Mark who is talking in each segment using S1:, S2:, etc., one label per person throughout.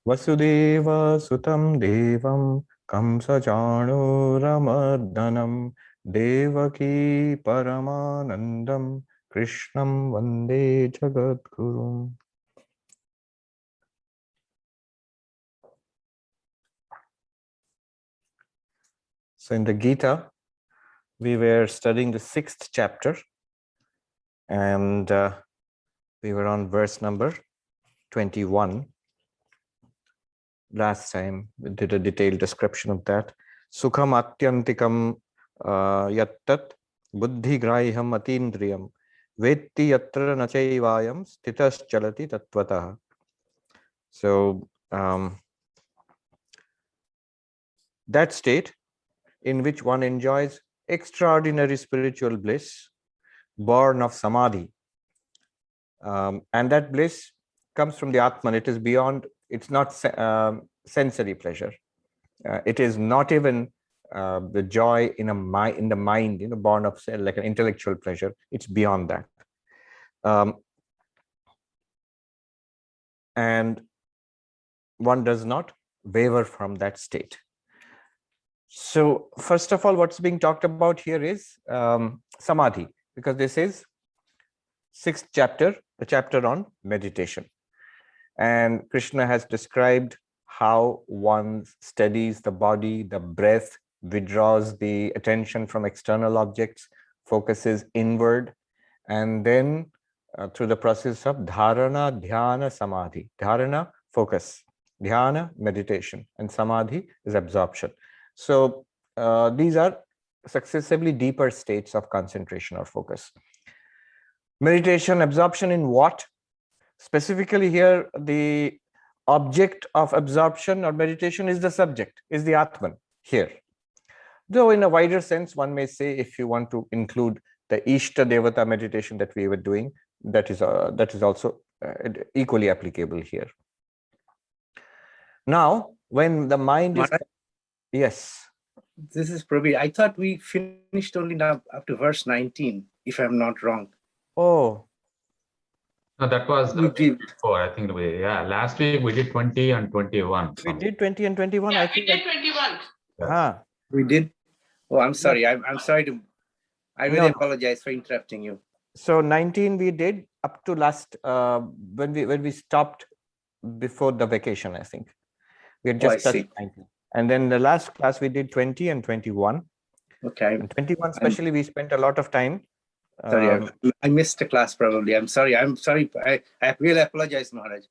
S1: Vasudeva Sutam Devam Kamsa Chanuramardanam Devaki Paramanandam Krishnam Vande Jagadgurum. So in the Gita, we were studying the 6th chapter, and we were on verse number 21. Last time we did a detailed description of that. Sukham atyantikam yattat buddhi graham atindriyam vetti yatra nachayvayam sthitas chalati tattvataha. So that state in which one enjoys extraordinary spiritual bliss born of Samadhi, and that bliss comes from the Atman. It is beyond. It's not sensory pleasure. It is not even the joy in the mind, born of like an intellectual pleasure. It's beyond that. And one does not waver from that state. So first of all, what's being talked about here is Samadhi, because this is 6th chapter, the chapter on meditation. And Krishna has described how one steadies the body, the breath, withdraws the attention from external objects, focuses inward, and then through the process of dharana, dhyana, samadhi. Dharana, focus. Dhyana, meditation. And samadhi is absorption. So these are successively deeper states of concentration or focus. Meditation, absorption in what? Specifically here, the object of absorption or meditation is the subject, is the Atman here. Though in a wider sense, one may say, if you want to include the Ishta Devata meditation that we were doing, that is also equally applicable here. Now, when the mind is... Yes.
S2: This is Prabir. I thought we finished only now up to verse 19, if I'm not wrong.
S1: Oh.
S3: No, that was the week before. I think last week we did 20 and 21.
S1: We did 20 and 21.
S4: Yeah,
S1: I think
S4: we did 21.
S1: Ah.
S2: We did. Oh, I'm sorry. I'm sorry to. I really apologize for interrupting you.
S1: So 19 we did up to last when we stopped before the vacation. I think we had just touched 19, and then the last class we did 20 and 21.
S2: Okay.
S1: And 21 especially, we spent a lot of time.
S2: Sorry, I missed the class probably. I'm sorry. I really apologize, Maharaj.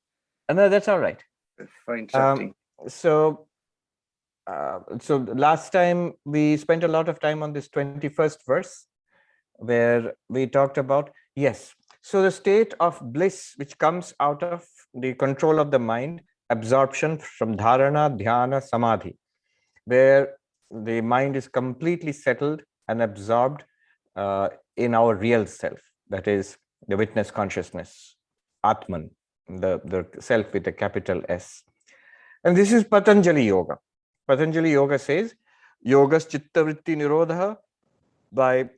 S1: No, that's all right.
S2: For interrupting.
S1: So last time we spent a lot of time on this 21st verse, where we talked about, yes, so the state of bliss which comes out of the control of the mind, absorption from dharana, dhyana, samadhi, where the mind is completely settled and absorbed in our real self, that is the witness consciousness, Atman, the self with a capital S. And this is Patanjali Yoga. Patanjali Yoga says, Yogas chitta vritti nirodha, by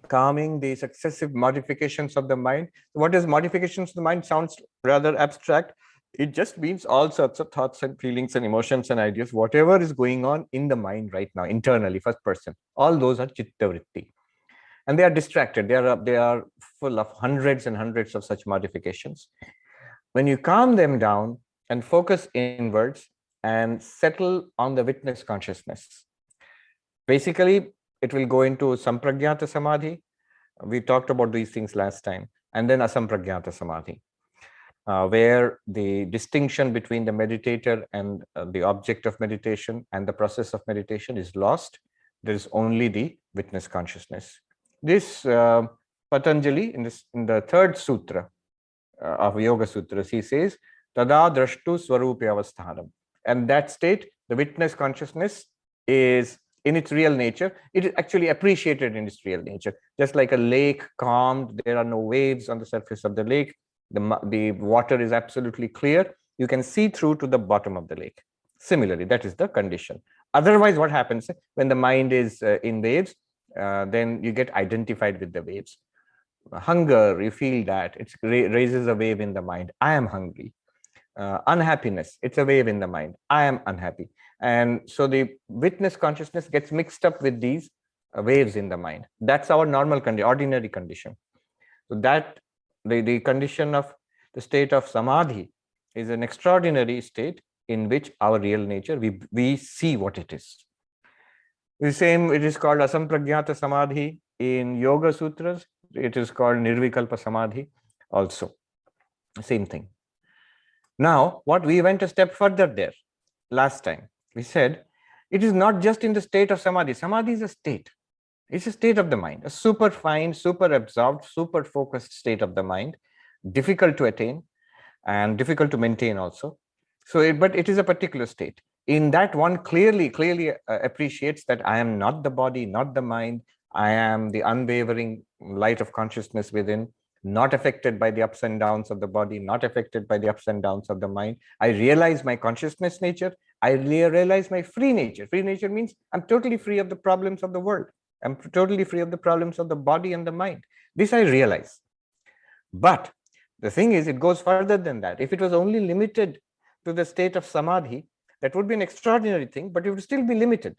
S1: calming the successive modifications of the mind. What is modifications of the mind? Sounds rather abstract. It just means all sorts of thoughts and feelings and emotions and ideas, whatever is going on in the mind right now, internally, first person. All those are chitta vritti. And they are distracted. They are full of hundreds and hundreds of such modifications. When you calm them down and focus inwards and settle on the witness consciousness, basically, it will go into sampragyata samadhi. We talked about these things last time. And then asampragyata samadhi, where the distinction between the meditator and the object of meditation and the process of meditation is lost. There is only the witness consciousness. This Patanjali, in the 3rd sutra of Yoga Sutras, he says, Tada drashtu swarupi avasthanam. And that state, the witness consciousness, is in its real nature. It is actually appreciated in its real nature. Just like a lake calmed, there are no waves on the surface of the lake. The water is absolutely clear. You can see through to the bottom of the lake. Similarly, that is the condition. Otherwise, what happens when the mind is in waves? Then you get identified with the waves. Hunger, you feel that. It raises a wave in the mind. I am hungry. unhappiness. It's a wave in the mind. I am unhappy. And so the witness consciousness gets mixed up with these waves in the mind. That's our normal condition, ordinary condition. So that the condition of the state of Samadhi is an extraordinary state in which our real nature, we see what it is. The same, it is called asampragyata samadhi in Yoga Sutras. It is called nirvikalpa samadhi also. Same thing. Now, what we went a step further there last time. We said it is not just in the state of Samadhi. Samadhi is a state. It's a state of the mind, a super fine, super absorbed, super focused state of the mind, difficult to attain and difficult to maintain also. So, but it is a particular state. In that, one clearly appreciates that I am not the body, not the mind. I am the unwavering light of consciousness within, not affected by the ups and downs of the body, not affected by the ups and downs of the mind. I realize my consciousness nature. I realize my free nature. Free nature means I'm totally free of the problems of the world. I'm totally free of the problems of the body and the mind. This I realize. But the thing is, it goes further than that. If it was only limited to the state of Samadhi, that would be an extraordinary thing, but it would still be limited.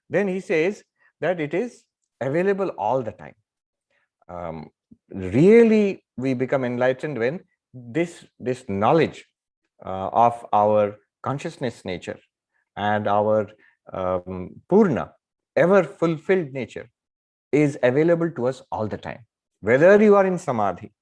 S1: Then he says that it is available all the time. Really, we become enlightened when this knowledge of our consciousness nature and our purna, ever fulfilled nature, is available to us all the time. Whether you are in Samadhi,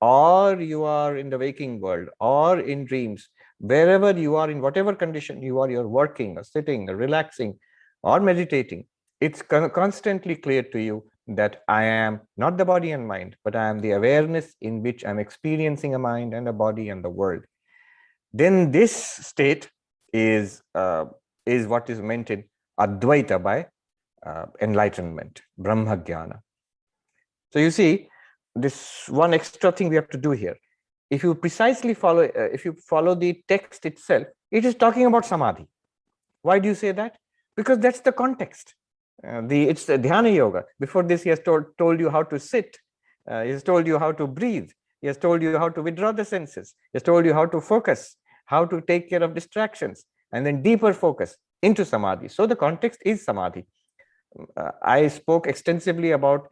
S1: or you are in the waking world, or in dreams, wherever you are, in whatever condition you are, you're working or sitting or relaxing or meditating, it's constantly clear to you that I am not the body and mind, but I am the awareness in which I'm experiencing a mind and a body and the world. Then this state is what is meant in Advaita by enlightenment, Brahma Jnana. So you see, this one extra thing we have to do here. If you precisely follow, if you follow the text itself, it is talking about Samadhi. Why do you say that? Because that's the context. It's the dhyana yoga. Before this, he has told you how to sit. He has told you how to breathe. He has told you how to withdraw the senses. He has told you how to focus, how to take care of distractions, and then deeper focus into Samadhi. So the context is Samadhi. I spoke extensively about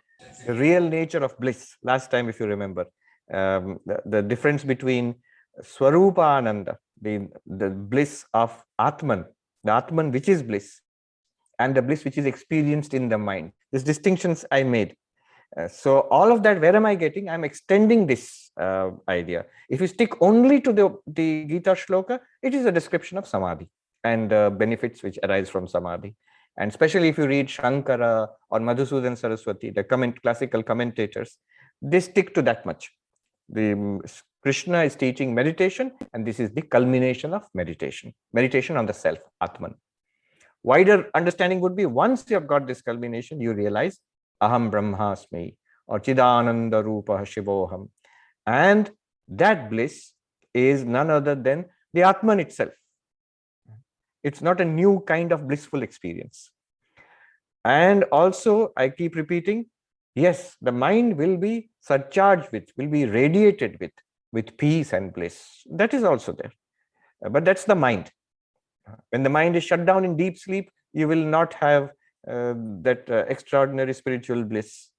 S1: the real nature of bliss last time, if you remember. The difference between Swarupa Ananda, the bliss of Atman, the Atman which is bliss, and the bliss which is experienced in the mind. These distinctions I made. So all of that, where am I getting? I'm extending this idea. If you stick only to the Gita shloka, it is a description of Samadhi and benefits which arise from Samadhi. And especially if you read Shankara or Madhusudan Saraswati, the classical commentators, they stick to that much. Krishna is teaching meditation, and this is the culmination of meditation. Meditation on the self, Atman. Wider understanding would be, once you have got this culmination, you realize Aham Brahmasmi or Chidananda Rupa Shivoham. And that bliss is none other than the Atman itself. It's not a new kind of blissful experience. And also, I keep repeating, yes, the mind will be surcharged with, will be radiated with peace and bliss. That is also there. But that's the mind. When the mind is shut down in deep sleep, you will not have that extraordinary spiritual bliss.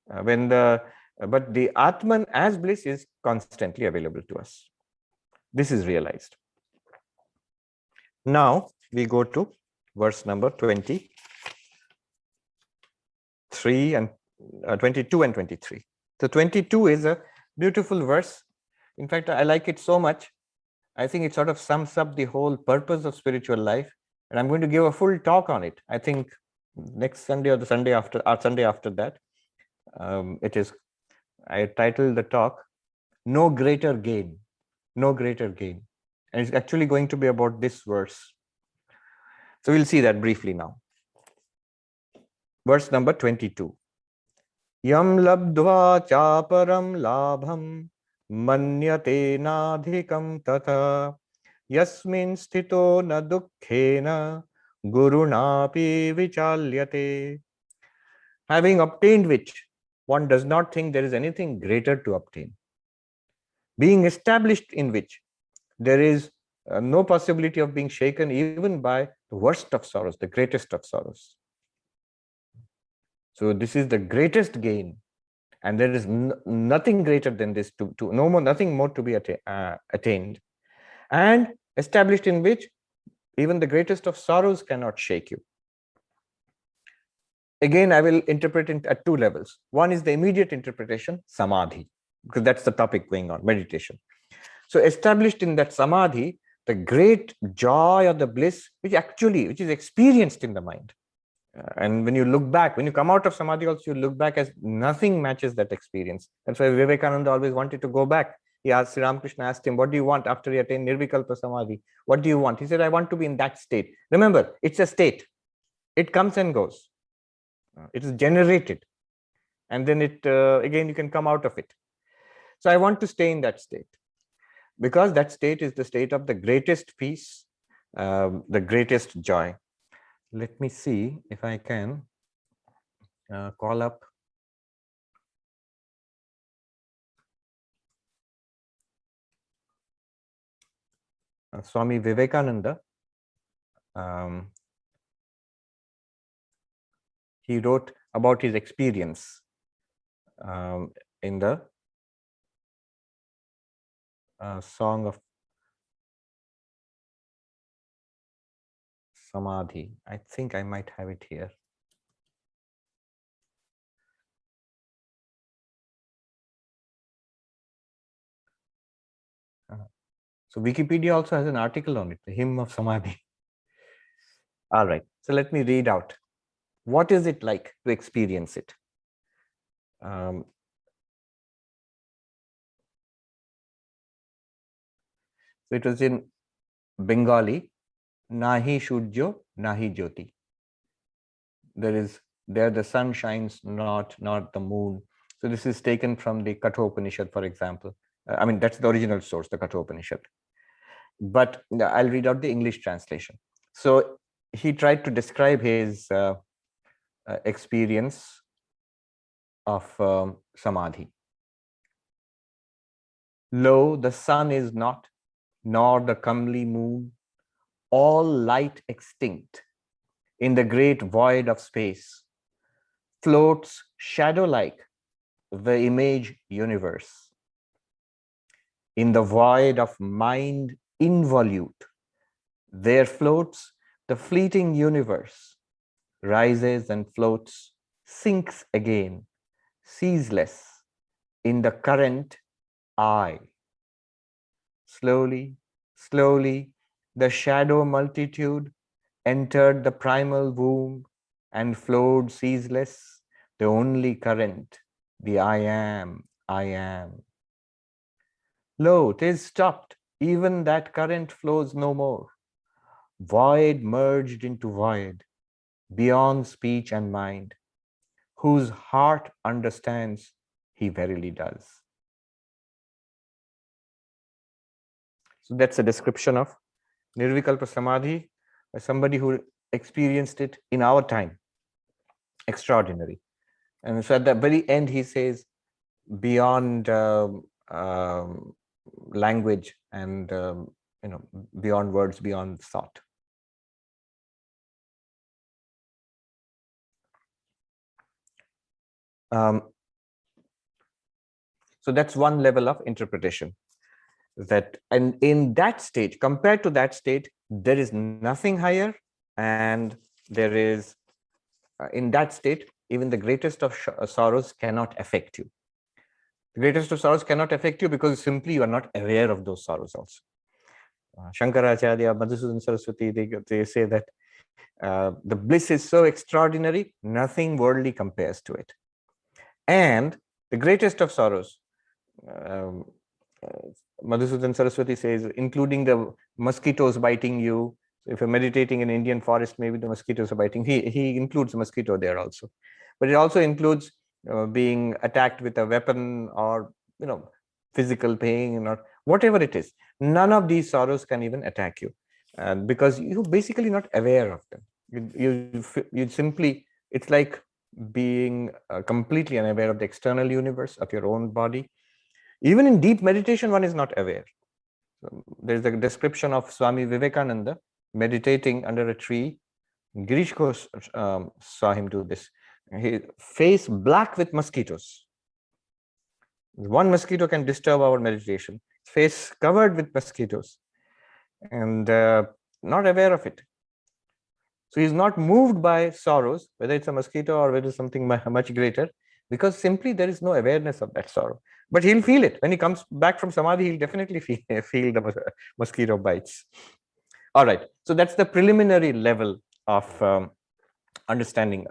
S1: But the Atman as bliss is constantly available to us. This is realized. Now we go to verse number 23 and 22 and 23. So 22 is a beautiful verse. In fact, I like it so much. I think it sort of sums up the whole purpose of spiritual life. And I'm going to give a full talk on it. I think next Sunday or the Sunday after, or Sunday after that. I titled the talk, No Greater Gain. No Greater Gain. And it's actually going to be about this verse. So we'll see that briefly now. Verse number 22. Yam labdhvā chāparaṁ lābhaṁ manyate nādhikaṁ tataḥ yasmin sthito duḥkhena guruṇāpi vichālyate. Having obtained which, one does not think there is anything greater to obtain. Being established in which, There is no possibility of being shaken even by the worst of sorrows, the greatest of sorrows. So this is the greatest gain, and there is nothing greater than this, nothing more to be attained, and established in which even the greatest of sorrows cannot shake you. Again, I will interpret it at two levels. One is the immediate interpretation, Samadhi, because that's the topic going on, meditation. So established in that Samadhi, the great joy or the bliss, which is experienced in the mind. And when you look back, when you come out of Samadhi also, you look back as nothing matches that experience. That's why Vivekananda always wanted to go back. He asked, Sri Ramakrishna asked him, what do you want after you attain Nirvikalpa Samadhi? What do you want? He said, I want to be in that state. Remember, it's a state. It comes and goes. It is generated. And then again, you can come out of it. So I want to stay in that state, because that state is the state of the greatest peace, the greatest joy. Let me see if I can call up Swami Vivekananda. He wrote about his experience in the Song of Samadhi. I think I might have it here. So Wikipedia also has an article on it, the Hymn of Samadhi. All right, so let me read out. What is it like to experience it? So it was in Bengali, Nahi Shurjo, Nahi Jyoti. There the sun shines not the moon. So this is taken from the Kathopanishad, for example. I mean, that's the original source, the Kathopanishad. But I'll read out the English translation. So he tried to describe his experience of Samadhi. Lo, the sun is not, nor the comely moon, all light extinct. In the great void of space floats shadow-like the image universe. In the void of mind involute, there floats the fleeting universe, rises and floats, sinks again, ceaseless in the current I. Slowly, slowly, the shadow multitude entered the primal womb and flowed ceaseless, the only current, the I am, I am. Lo, 'tis stopped, even that current flows no more. Void merged into void, beyond speech and mind, whose heart understands, he verily does. So that's a description of Nirvikalpa Samadhi by somebody who experienced it in our time. Extraordinary. And so at the very end, he says, beyond language and beyond words, beyond thought. So that's one level of interpretation. And in that state, compared to that state, there is nothing higher, and there is, in that state, even the greatest of sorrows cannot affect you. The greatest of sorrows cannot affect you because simply you are not aware of those sorrows also. Shankaracharya, Madhusudan Saraswati, they say that the bliss is so extraordinary, nothing worldly compares to it. And the greatest of sorrows, Madhusudan Saraswati says, including the mosquitoes biting you. So if you're meditating in Indian forest, maybe the mosquitoes are biting. He includes the mosquito there also. But it also includes being attacked with a weapon, or physical pain, or whatever it is. None of these sorrows can even attack you, because you're basically not aware of them. You simply, it's like being completely unaware of the external universe, of your own body. Even in deep meditation, one is not aware. So there's a description of Swami Vivekananda meditating under a tree. Girish Ghosh saw him do this. His face black with mosquitoes. One mosquito can disturb our meditation. Face covered with mosquitoes, and not aware of it. So he's not moved by sorrows, whether it's a mosquito or whether it's something much greater, because simply there is no awareness of that sorrow. But he'll feel it. When he comes back from Samadhi, he'll definitely feel the mosquito bites. All right. So that's the preliminary level of understanding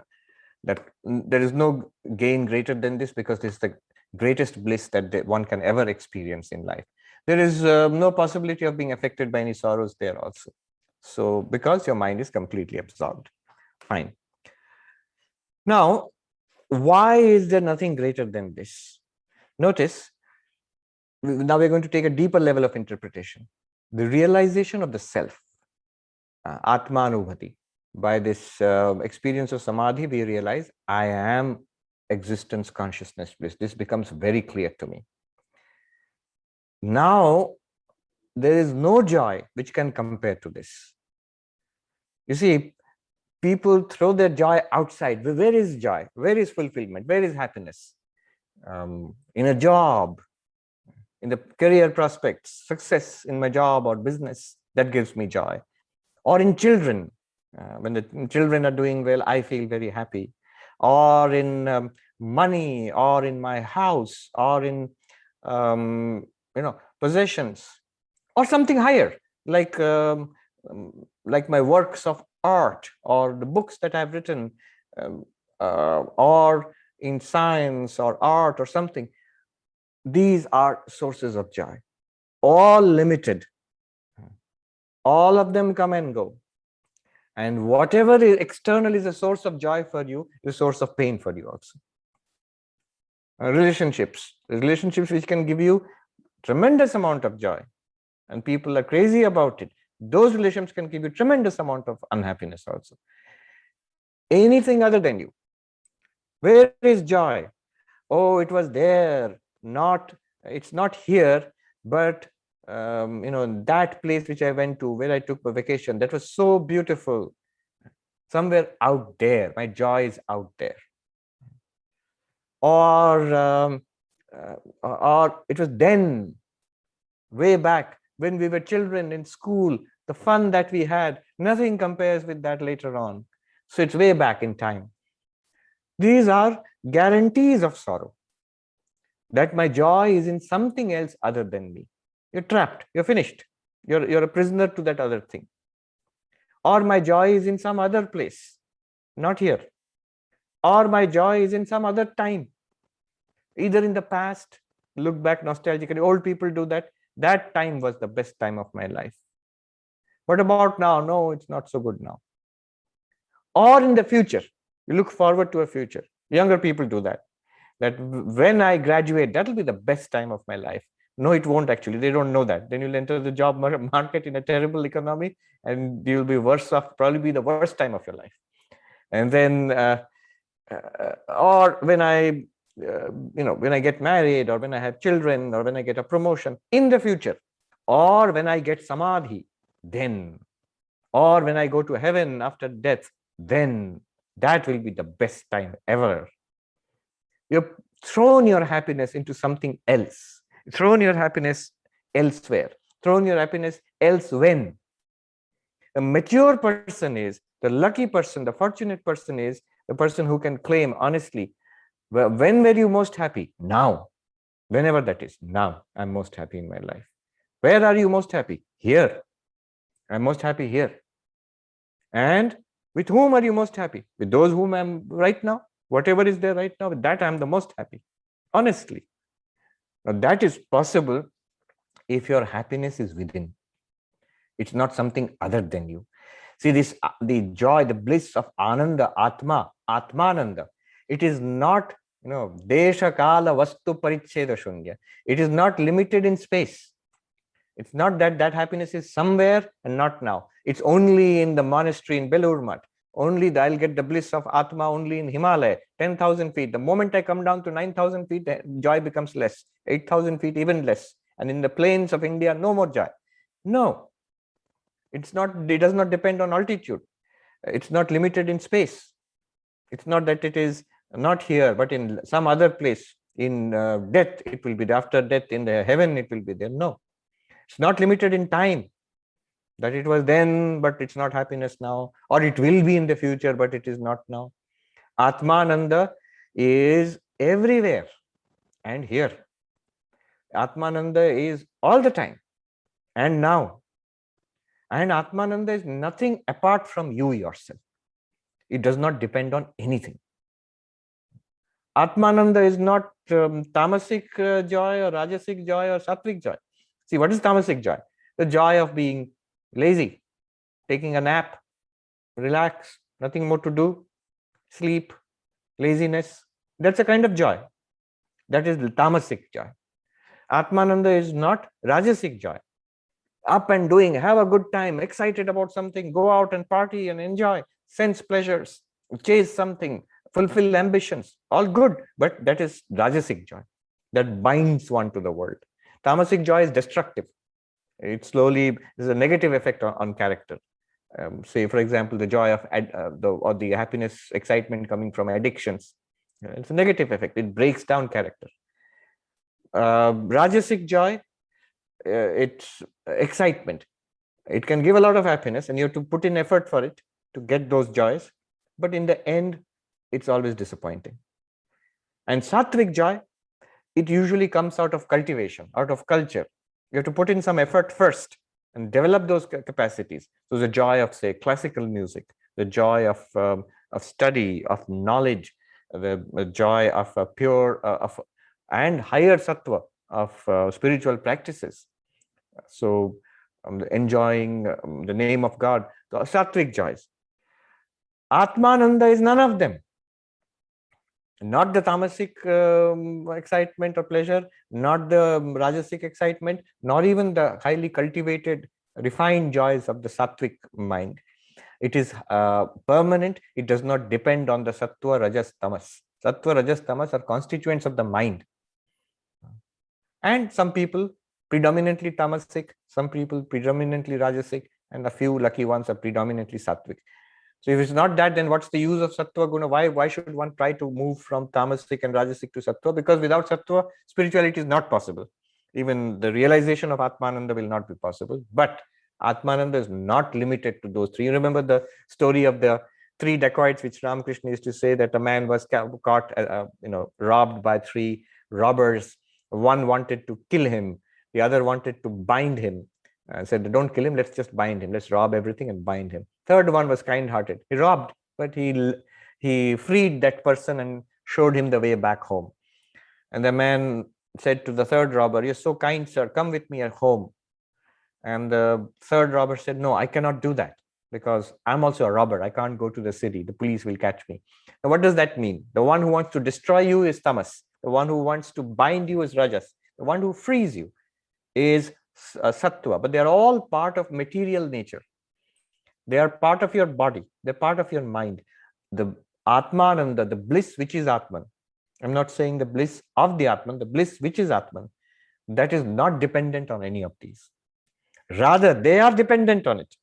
S1: that there is no gain greater than this, because this is the greatest bliss that one can ever experience in life. There is no possibility of being affected by any sorrows there also. So because your mind is completely absorbed. Fine. Now, why is there nothing greater than this? Notice, now we're going to take a deeper level of interpretation. The realization of the self, Atmanubhati. By this experience of Samadhi, we realize I am existence, consciousness, bliss. This becomes very clear to me. Now, there is no joy which can compare to this. You see, people throw their joy outside. Where is joy? Where is fulfillment? Where is happiness? In a job, in the career prospects, success in my job or business, that gives me joy. Or in children, when the children are doing well, I feel very happy. Or in money, or in my house, or in possessions, or something higher, like my works of art, or the books that I've written, or in science or art or something. These are sources of joy, all limited. All of them come and go. And whatever is external is a source of joy for you, is a source of pain for you also. Relationships which can give you tremendous amount of joy, and people are crazy about it. Those relationships can give you tremendous amount of unhappiness also. Anything other than you. Where is joy? Oh, it was there. It's not here, but that place which I went to, where I took my vacation, that was so beautiful. Somewhere out there, my joy is out there. Or it was then, way back when we were children in school, the fun that we had, nothing compares with that later on. So it's way back in time. These are guarantees of sorrow, that my joy is in something else other than me. You're trapped, you're finished. You're a prisoner to that other thing. Or my joy is in some other place, not here. Or my joy is in some other time. Either in the past, look back nostalgically, old people do that. That time was the best time of my life. What about now? No, it's not so good now. Or in the future, you look forward to a future. Younger people do that. That when I graduate, that will be the best time of my life. No, it won't actually. They don't know that. Then you'll enter the job market in a terrible economy, and you'll be worse off, probably be the worst time of your life. And then, or when I get married, or when I have children, or when I get a promotion in the future, or when I get Samadhi, then, or when I go to heaven after death, then that will be the best time ever. You've thrown your happiness into something else, thrown your happiness elsewhere, thrown your happiness else when. A mature person is, the lucky person, the fortunate person is the person who can claim honestly, well, when were you most happy? Now. Whenever that is, now I'm most happy in my life. Where are you most happy? Here. I'm most happy here. And with whom are you most happy? With those whom I'm right now. Whatever is there right now, with that I'm the most happy. Honestly. Now that is possible if your happiness is within. It's not something other than you. See, this the joy, the bliss of Ananda, Atma, Atmananda. It is not, Desha Kala Vastu Paricheda Shunya. It is not limited in space. It's not that happiness is somewhere and not now. It's only in the monastery in Belur Math. Only I'll get the bliss of Atma only in Himalaya, 10,000 feet. The moment I come down to 9,000 feet, the joy becomes less. 8,000 feet, even less. and in the plains of India, no more joy. No, it's not, it does not depend on altitude. It's not limited in space. It's not that it is not here, but in some other place. In death, it will be there. After death, in the heaven, it will be there. No, it's not limited in time. That it was then, but it's not happiness now, or it will be in the future, but it is not now. Atmananda is everywhere and here. Atmananda is all the time and now. And Atmananda is nothing apart from you yourself. It does not depend on anything. Atmananda is not tamasic joy or rajasic joy or sattvic joy. See, what is tamasic joy? The joy of being lazy, taking a nap, relax, nothing more to do, sleep, laziness. That's a kind of joy. That is the tamasic joy. Atmananda is not rajasic joy. Up and doing, have a good time, excited about something, go out and party and enjoy, sense pleasures, chase something, fulfill ambitions, all good, but that is rajasic joy. That binds one to the world. Tamasic joy is destructive. It slowly, there's a negative effect on character. Say, for example, the joy of the happiness, excitement coming from addictions. It's a negative effect. It breaks down character. Rajasic joy, it's excitement. It can give a lot of happiness, and you have to put in effort for it to get those joys. But in the end, it's always disappointing. And sattvic joy, it usually comes out of cultivation, out of culture. You have to put in some effort first and develop those capacities. So the joy of, say, classical music, the joy of study, of knowledge, the joy of pure and higher sattva of spiritual practices. So enjoying the name of God, the sattvic joys. Atmananda is none of them. Not the tamasic excitement or pleasure, not the rajasic excitement, nor even the highly cultivated, refined joys of the sattvic mind. It is permanent. It does not depend on the sattva, rajas, tamas. Sattva, rajas, tamas are constituents of the mind. And some people predominantly tamasic, some people predominantly rajasic, and a few lucky ones are predominantly sattvic. So if it's not that, then what's the use of sattva guna? Why should one try to move from tamasic and rajasic to sattva? Because without sattva, spirituality is not possible. Even the realization of Atmananda will not be possible. But Atmananda is not limited to those three. You remember the story of the three dacoits, which Ramakrishna used to say, that a man was caught, robbed by three robbers. One wanted to kill him. The other wanted to bind him. And said, don't kill him, let's just bind him. Let's rob everything and bind him. Third one was kind-hearted. He robbed, but he freed that person and showed him the way back home. And the man said to the third robber, you're so kind, sir, come with me at home. And the third robber said, no, I cannot do that because I'm also a robber. I can't go to the city. The police will catch me. Now, what does that mean? The one who wants to destroy you is tamas. The one who wants to bind you is rajas. The one who frees you is sattva. But they are all part of material nature. They are part of your body. They're part of your mind. The Atmananda, the bliss which is Atman. I'm not saying the bliss of the Atman, the bliss which is Atman. That is not dependent on any of these. Rather, they are dependent on it.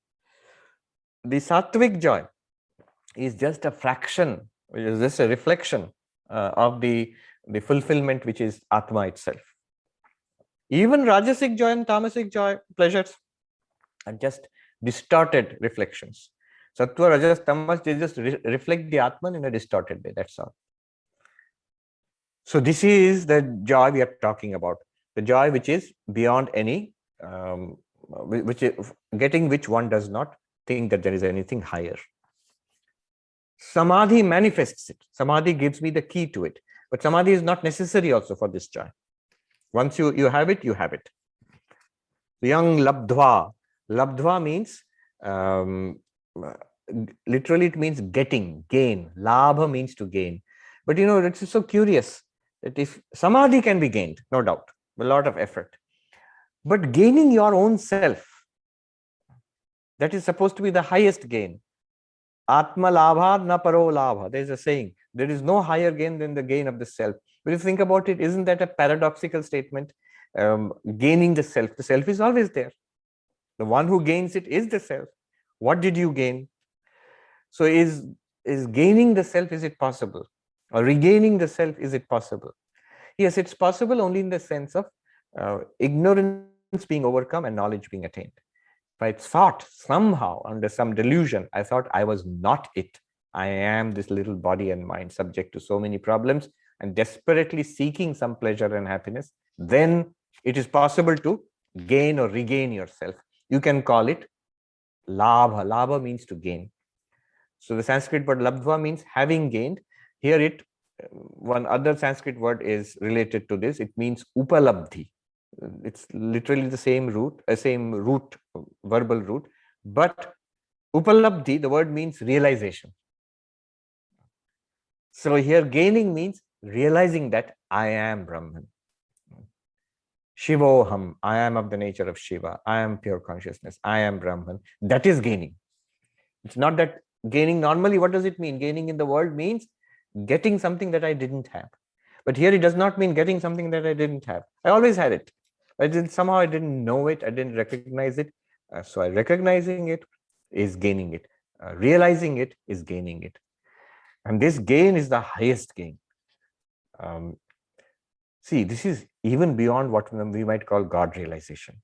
S1: The sattvic joy is just a fraction, is just a reflection of the fulfillment which is Atma itself. Even rajasic joy and tamasic joy, pleasures, are just distorted reflections. Sattva, rajas, tamas, they just reflect the Atman in a distorted way. That's all. So this is the joy we are talking about. The joy which is beyond any, which is getting which one does not think that there is anything higher. Samadhi manifests it. Samadhi gives me the key to it. But Samadhi is not necessary also for this joy. Once you have it, you have it. The young labdhvā. Labdhvā means, literally it means getting, gain. Lābhaṁ means to gain. But it's so curious that if Samadhi can be gained, no doubt, with a lot of effort. But gaining your own self, that is supposed to be the highest gain. Atma labha na paro labha. There is a saying, there is no higher gain than the gain of the self. But if you think about it, isn't that a paradoxical statement? gaining the self is always there. The one who gains it is the self. What did you gain? So is gaining the self, is it possible? Or regaining the self, is it possible? Yes, it's possible only in the sense of ignorance being overcome and knowledge being attained. If I thought somehow under some delusion, I thought I was not it. I am this little body and mind subject to so many problems and desperately seeking some pleasure and happiness, then it is possible to gain or regain yourself. You can call it labha. Labha means to gain. So the Sanskrit word labdhvā means having gained. Here one other Sanskrit word is related to this. It means upalabdhi. It's literally the same root, verbal root. But upalabdhi, the word means realization. So here gaining means realizing that I am Brahman. Shivoham, I am of the nature of Shiva. I am pure consciousness. I am Brahman. That is gaining. It's not that gaining normally, what does it mean? Gaining in the world means getting something that I didn't have. But here it does not mean getting something that I didn't have. I always had it. Somehow I didn't know it. I didn't recognize it. So recognizing it is gaining it. Realizing it is gaining it. And this gain is the highest gain. See, this is even beyond what we might call God realization.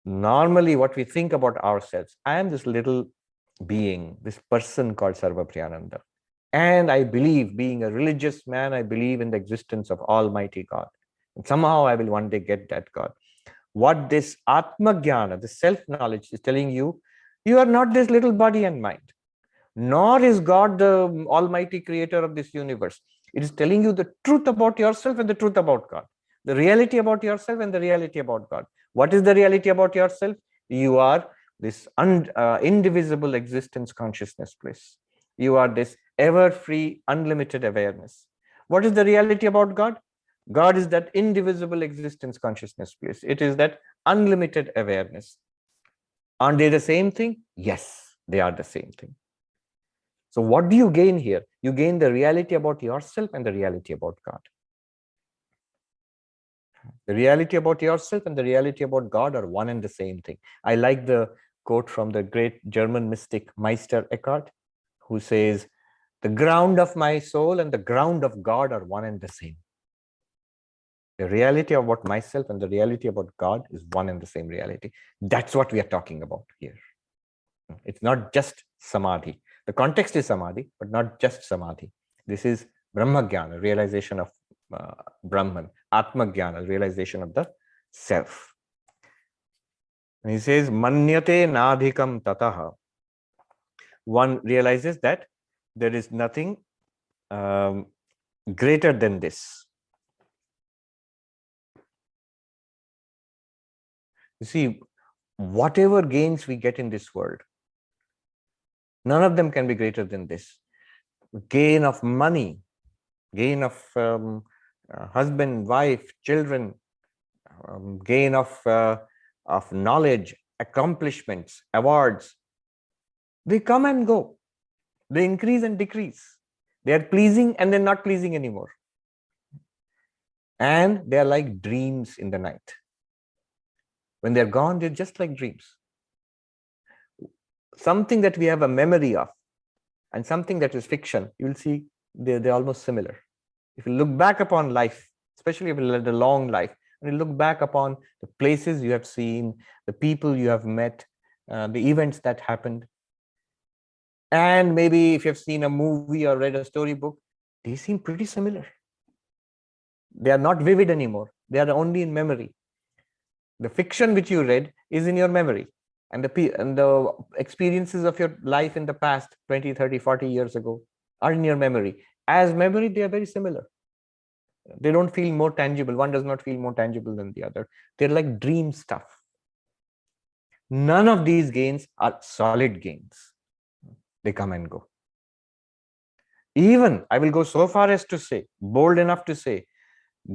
S1: Normally, what we think about ourselves, I am this little being, this person called Sarvapriyananda. And I believe, being a religious man, I believe in the existence of Almighty God. And somehow I will one day get that God. What this Atma Jnana, the self-knowledge, is telling you, you are not this little body and mind. Nor is God the Almighty creator of this universe. It is telling you the truth about yourself and the truth about God. The reality about yourself and the reality about God. What is the reality about yourself? You are this indivisible existence consciousness bliss. You are this ever-free, unlimited awareness. What is the reality about God? God is that indivisible existence consciousness bliss. It is that unlimited awareness. Aren't they the same thing? Yes, they are the same thing. So what do you gain here? You gain the reality about yourself and the reality about God. The reality about yourself and the reality about God are one and the same thing. I like the quote from the great German mystic Meister Eckhart, who says, the ground of my soul and the ground of God are one and the same. The reality about myself and the reality about God is one and the same reality. That's what we are talking about here. It's not just Samadhi. The context is Samadhi, but not just Samadhi. This is Brahma Jnana, realization of Brahman, Atma Jnana, realization of the self. And he says, manyate nādhikaṁ tataḥ. One realizes that there is nothing greater than this. You see, whatever gains we get in this world, none of them can be greater than this. Gain of money, gain of husband, wife, children, gain of knowledge, accomplishments, awards. They come and go. They increase and decrease. They are pleasing and they're not pleasing anymore. And they are like dreams in the night. When they're gone, they're just like dreams. Something that we have a memory of and something that is fiction, you will see they're almost similar. If you look back upon life, especially if you led a long life, and you look back upon the places you have seen, the people you have met, the events that happened, and maybe if you have seen a movie or read a storybook, they seem pretty similar. They are not vivid anymore. They are only in memory. The fiction which you read is in your memory. And the experiences of your life in the past, 20, 30, 40 years ago, are in your memory. As memory, they are very similar. They don't feel more tangible. One does not feel more tangible than the other. They're like dream stuff. None of these gains are solid gains. They come and go. Even, I will go so far as to say, bold enough to say,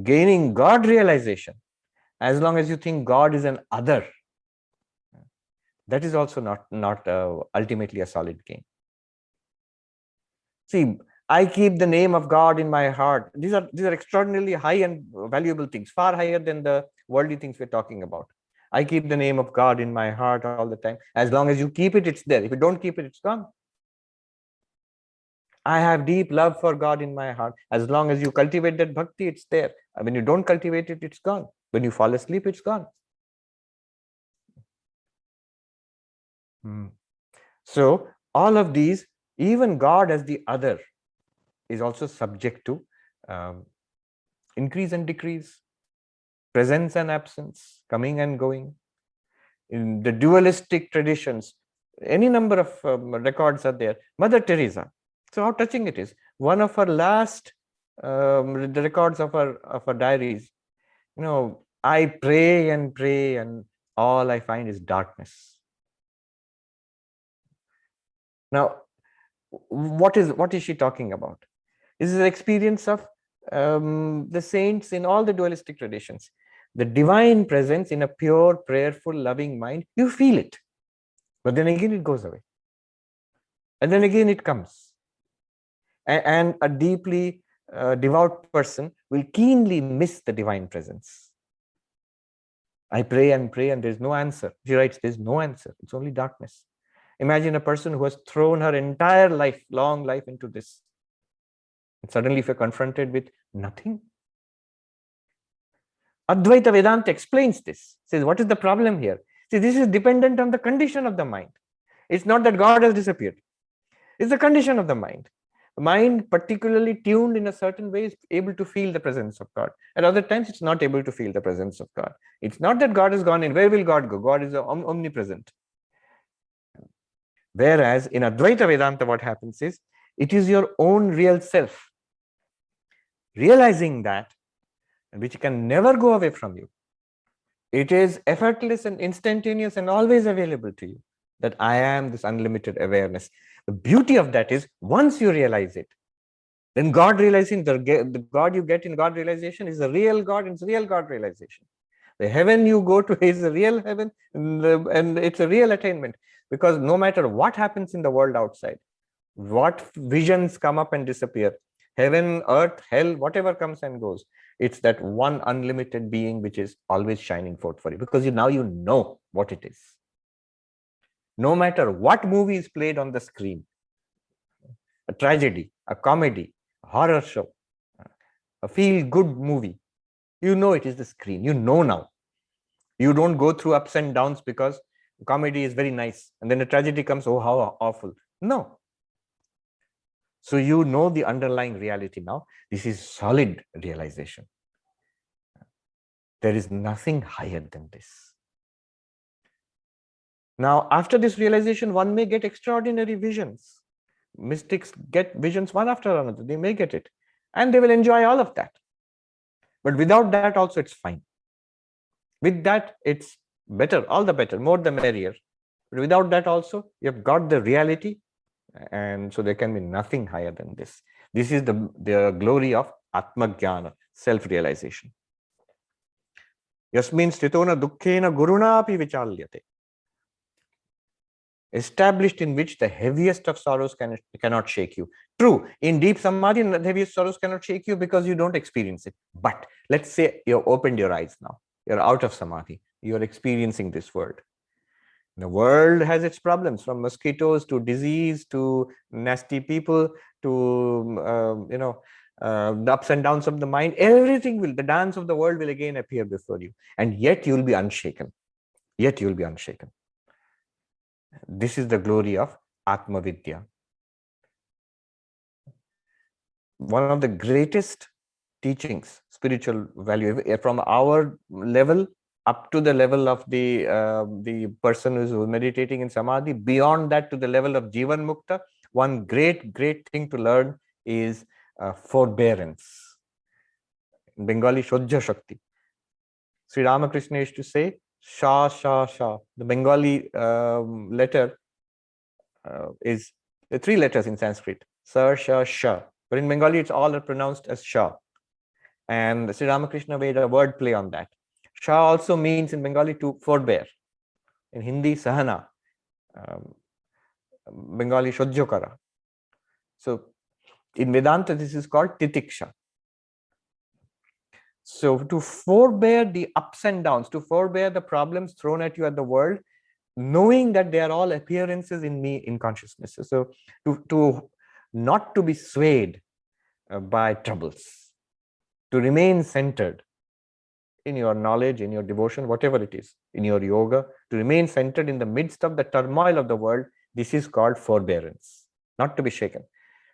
S1: gaining God realization, as long as you think God is an other, that is also not ultimately a solid gain. See, I keep the name of God in my heart. These are extraordinarily high and valuable things, far higher than the worldly things we're talking about. I keep the name of God in my heart all the time. As long as you keep it, it's there. If you don't keep it, it's gone. I have deep love for God in my heart. As long as you cultivate that bhakti, it's there. When you don't cultivate it, it's gone. When you fall asleep, it's gone. So all of these, even God as the other, is also subject to increase and decrease, presence and absence, coming and going. In the dualistic traditions, any number of records are there. Mother Teresa, so how touching it is. One of her last the records of her diaries, I pray and all I find is darkness. Now, what is she talking about? This is the experience of the saints in all the dualistic traditions. The divine presence in a pure, prayerful, loving mind, you feel it. But then again, it goes away. And then again, it comes. And a deeply devout person will keenly miss the divine presence. I pray and there's no answer. She writes, there's no answer. It's only darkness. Imagine a person who has thrown her entire life, long life into this. And suddenly if you're confronted with nothing. Advaita Vedanta explains this. Says, what is the problem here? See, this is dependent on the condition of the mind. It's not that God has disappeared. It's the condition of the mind. The mind, particularly tuned in a certain way, is able to feel the presence of God. At other times, it's not able to feel the presence of God. It's not that God has gone in. Where will God go? God is omnipresent. Whereas in Advaita Vedanta, what happens is, it is your own real self. Realizing that, which can never go away from you. It is effortless and instantaneous and always available to you, that I am this unlimited awareness. The beauty of that is, once you realize it, then God realizing, the God you get in God realization is the real God, and it's real God realization. The heaven you go to is a real heaven, and it's a real attainment. Because no matter what happens in the world outside, what visions come up and disappear, heaven, earth, hell, whatever comes and goes, it's that one unlimited being which is always shining forth for you, because now you know what it is. No matter what movie is played on the screen, a tragedy, a comedy, a horror show, a feel-good movie, you know it is the screen. You know now. You don't go through ups and downs because comedy is very nice, and then a tragedy comes, oh, how awful. No. So you know the underlying reality now. This is solid realization. There is nothing higher than this. Now, after this realization, one may get extraordinary visions. Mystics get visions one after another. They may get it. And they will enjoy all of that. But without that also, it's fine. With that, it's better, all the better, more the merrier. But without that also, you've got the reality. And so there can be nothing higher than this. This is the glory of Atma-jnana, self-realization. Yasmin sthito duḥkhena guruṇāpi vichālyate. Established in which the heaviest of sorrows cannot shake you. True, in deep samadhi, the heaviest sorrows cannot shake you because you don't experience it. But let's say you've opened your eyes now. You're out of samadhi. You're experiencing this world. The world has its problems, from mosquitoes to disease to nasty people to the ups and downs of the mind. Everything the dance of the world will again appear before you, and yet you'll be unshaken. Yet you'll be unshaken. This is the glory of Atma Vidya. One of the greatest teachings, spiritual value, from our level up to the level of the person who's meditating in samadhi, beyond that to the level of Jivan Mukta, one great thing to learn is forbearance. In Bengali, Shodhya Shakti. Sri Ramakrishna used to say, Sha, Sha, Sha. The Bengali letter is the 3 letters in Sanskrit, Sar, Sha, Sha. But in Bengali, it's all pronounced as Sha. And Sri Ramakrishna made a word play on that. Sha also means in Bengali to forbear. In Hindi, Sahana. Bengali, Shodhya Kara. So In Vedanta, this is called titiksha. So to forbear the ups and downs, to forbear the problems thrown at you at the world, knowing that they are all appearances in me in consciousness. So to not to be swayed by troubles, to remain centered in your knowledge, in your devotion, whatever it is, in your yoga, to remain centered in the midst of the turmoil of the world, this is called forbearance. Not to be shaken,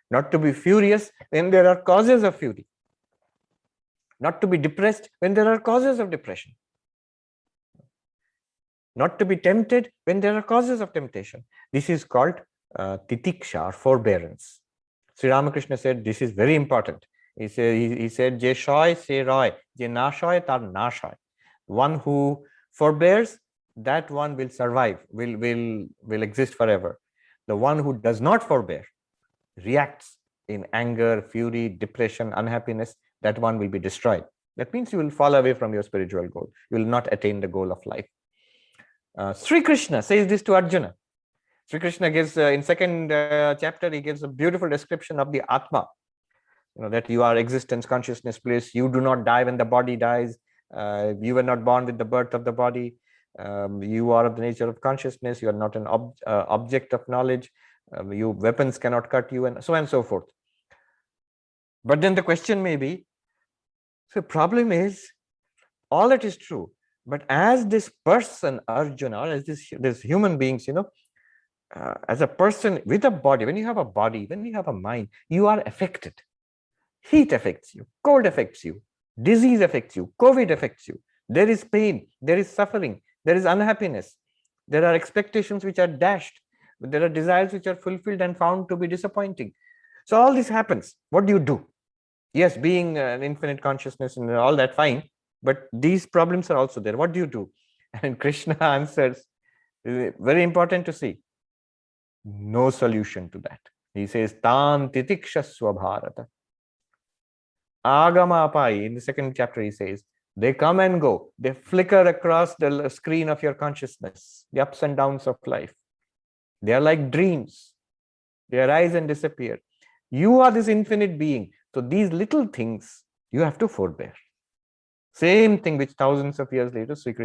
S1: not to be furious when there are causes of fury, not to be depressed when there are causes of depression, not to be tempted when there are causes of temptation. This is called titiksha, or forbearance. Sri Ramakrishna said this is very important. He said, Je shoy se roy, je na shoy tar na shoy. One who forbears, that one will survive, will exist forever. The one who does not forbear, reacts in anger, fury, depression, unhappiness, that one will be destroyed. That means you will fall away from your spiritual goal. You will not attain the goal of life. Sri Krishna says this to Arjuna. Sri Krishna gives, in second chapter, he gives a beautiful description of the Atma. That you are existence, consciousness, bliss. You do not die when the body dies. You were not born with the birth of the body. You are of the nature of consciousness. You are not an object of knowledge. Your weapons cannot cut you, and so forth. But then the question may be, so the problem is, all that is true. But as this person, Arjuna, or as this human beings, as a person with a body, when you have a body, when you have a mind, you are affected. Heat affects you, cold affects you, disease affects you, COVID affects you. There is pain, there is suffering, there is unhappiness. There are expectations which are dashed. There are desires which are fulfilled and found to be disappointing. So all this happens. What do you do? Yes, being an infinite consciousness and all that, fine. But these problems are also there. What do you do? And Krishna answers, very important to see, no solution to that. He says, Tan titikshasva bharata. Agama apai, in the second chapter, he says, they come and go. They flicker across the screen of your consciousness, the ups and downs of life. They are like dreams. They arise and disappear. You are this infinite being. So these little things, you have to forbear. Same thing which thousands of years later, Sri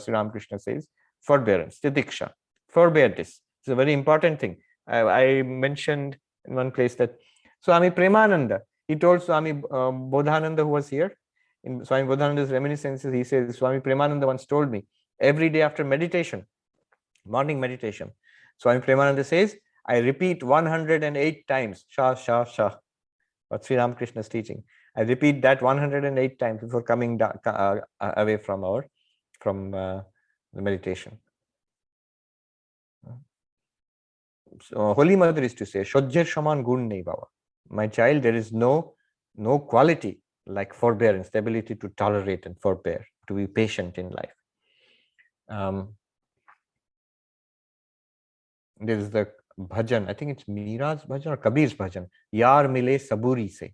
S1: Ramakrishna says, forbearance, titiksha, forbear this. It's a very important thing. I mentioned in one place that Swami Premananda, he told Swami Bodhananda, who was here, in Swami Bodhananda's reminiscences, he says, Swami Premananda once told me, every day after meditation, morning meditation, Swami Premananda says, I repeat 108 times, Shah, Shah, Shah, what Sri Ramakrishna is teaching. I repeat that 108 times before coming down, away from the meditation. So Holy Mother used to say, Shojjer shaman gun nei baba. My child, there is no quality like forbearance, the ability to tolerate and forbear, to be patient in life. There is the bhajan, I think it's Meera's bhajan or Kabir's bhajan, Yaar mile saburi se.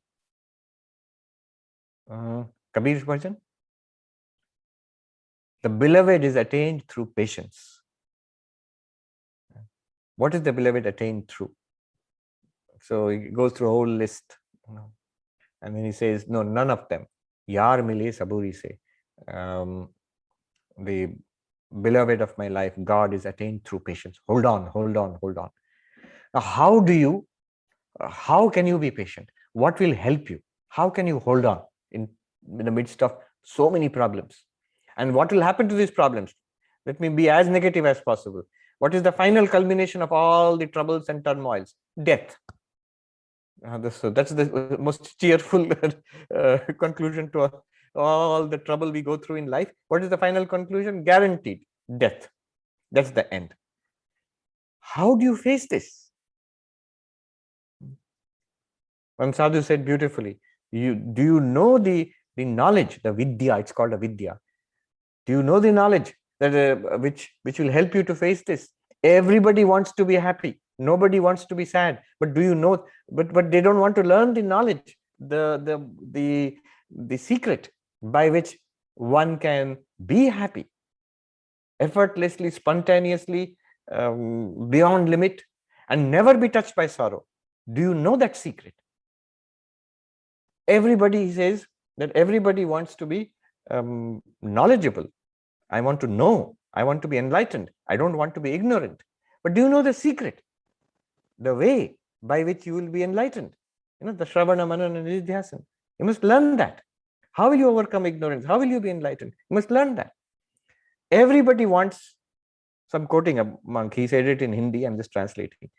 S1: Kabir's bhajan. The beloved is attained through patience. What is the beloved attained through? So he goes through a whole list, and then he says, no, none of them. Yaar mile saburi se. The beloved of my life, God, is attained through patience. Hold on, hold on, hold on. Now, how can you be patient? What will help you? How can you hold on in the midst of so many problems? And what will happen to these problems? Let me be as negative as possible. What is the final culmination of all the troubles and turmoils? Death. So that's the most cheerful conclusion to all the trouble we go through in life. What is the final conclusion? Guaranteed death. That's the end. How do you face this? One sadhu said beautifully, do you know the knowledge, the vidya, it's called a vidya. Do you know the knowledge that which will help you to face this? Everybody wants to be happy. Nobody wants to be sad. But do you know, but they don't want to learn the knowledge, the secret by which one can be happy effortlessly, spontaneously, beyond limit, and never be touched by sorrow. Do you know that secret? Everybody, he says that everybody wants to be knowledgeable. I want to know. I want to be enlightened. I don't want to be ignorant. But do you know the secret? The way by which you will be enlightened? The Shravana, Manana, Nidhyasana. You must learn that. How will you overcome ignorance? How will you be enlightened? You must learn that. Everybody wants, so I'm quoting a monk, he said it in Hindi, I'm just translating.